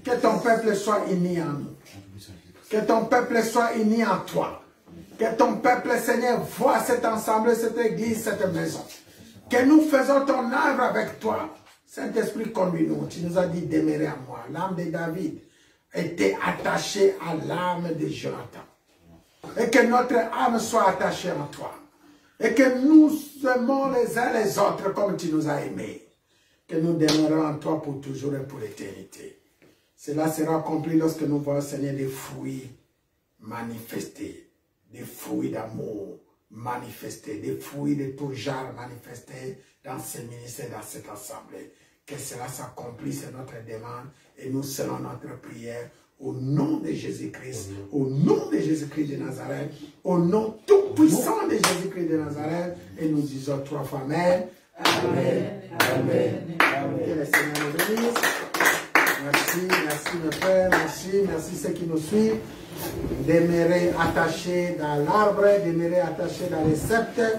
Speaker 1: que ton peuple soit uni en nous. Que ton peuple soit uni en toi. Que ton peuple, Seigneur, voit cet ensemble, cette église, cette maison. Que nous faisons ton œuvre avec toi. Saint-Esprit, conduis-nous. Tu nous as dit demeurer en moi. L'âme de David était attachée à l'âme de Jonathan. Et que notre âme soit attachée en toi. Et que nous aimons les uns les autres comme tu nous as aimés. Que nous demeurons en toi pour toujours et pour l'éternité. Cela sera accompli lorsque nous voyons, Seigneur, des fruits manifestés. Des fruits d'amour manifestés. Des fruits de tout genre manifestés dans ce ministère, dans cette assemblée. Que cela s'accomplisse, c'est notre demande. Et nous serons notre prière. Au nom de Jésus-Christ, au nom de Jésus-Christ de Nazareth, au nom tout puissant de Jésus-Christ de Nazareth, et nous disons 3 fois Amen. Amen. Amen. Amen. Que le Seigneur nous bénisse. Merci, merci mes frères, merci ceux qui nous suivent. Demeurez attachés dans l'arbre, demeurez attachés dans les sceptres,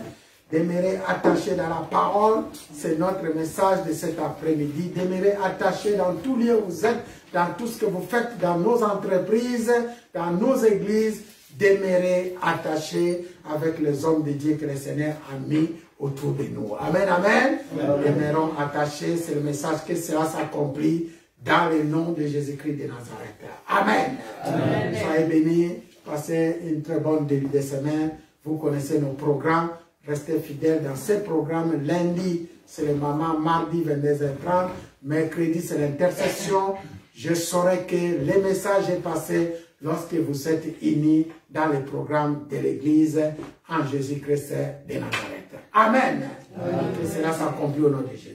Speaker 1: demeurez attachés dans la parole. C'est notre message de cet après-midi. Demeurez attachés dans tout lieu où vous êtes, dans tout ce que vous faites, dans nos entreprises, dans nos églises. Demeurez attachés avec les hommes de Dieu que le Seigneur a mis autour de nous. Amen, amen. Demeurons attachés. C'est le message que cela s'accomplit dans le nom de Jésus-Christ de Nazareth. Amen. Amen. Soyez bénis. Passez une très bonne début de semaine. Vous connaissez nos programmes. Restez fidèles dans ces programmes. Lundi, c'est le maman. Mardi, 22h30. Mercredi, c'est l'intercession. Je saurai que le message est passé lorsque vous êtes unis dans le programme de l'Église en Jésus-Christ de Nazareth. Amen. Que cela s'accomplit au nom de Jésus.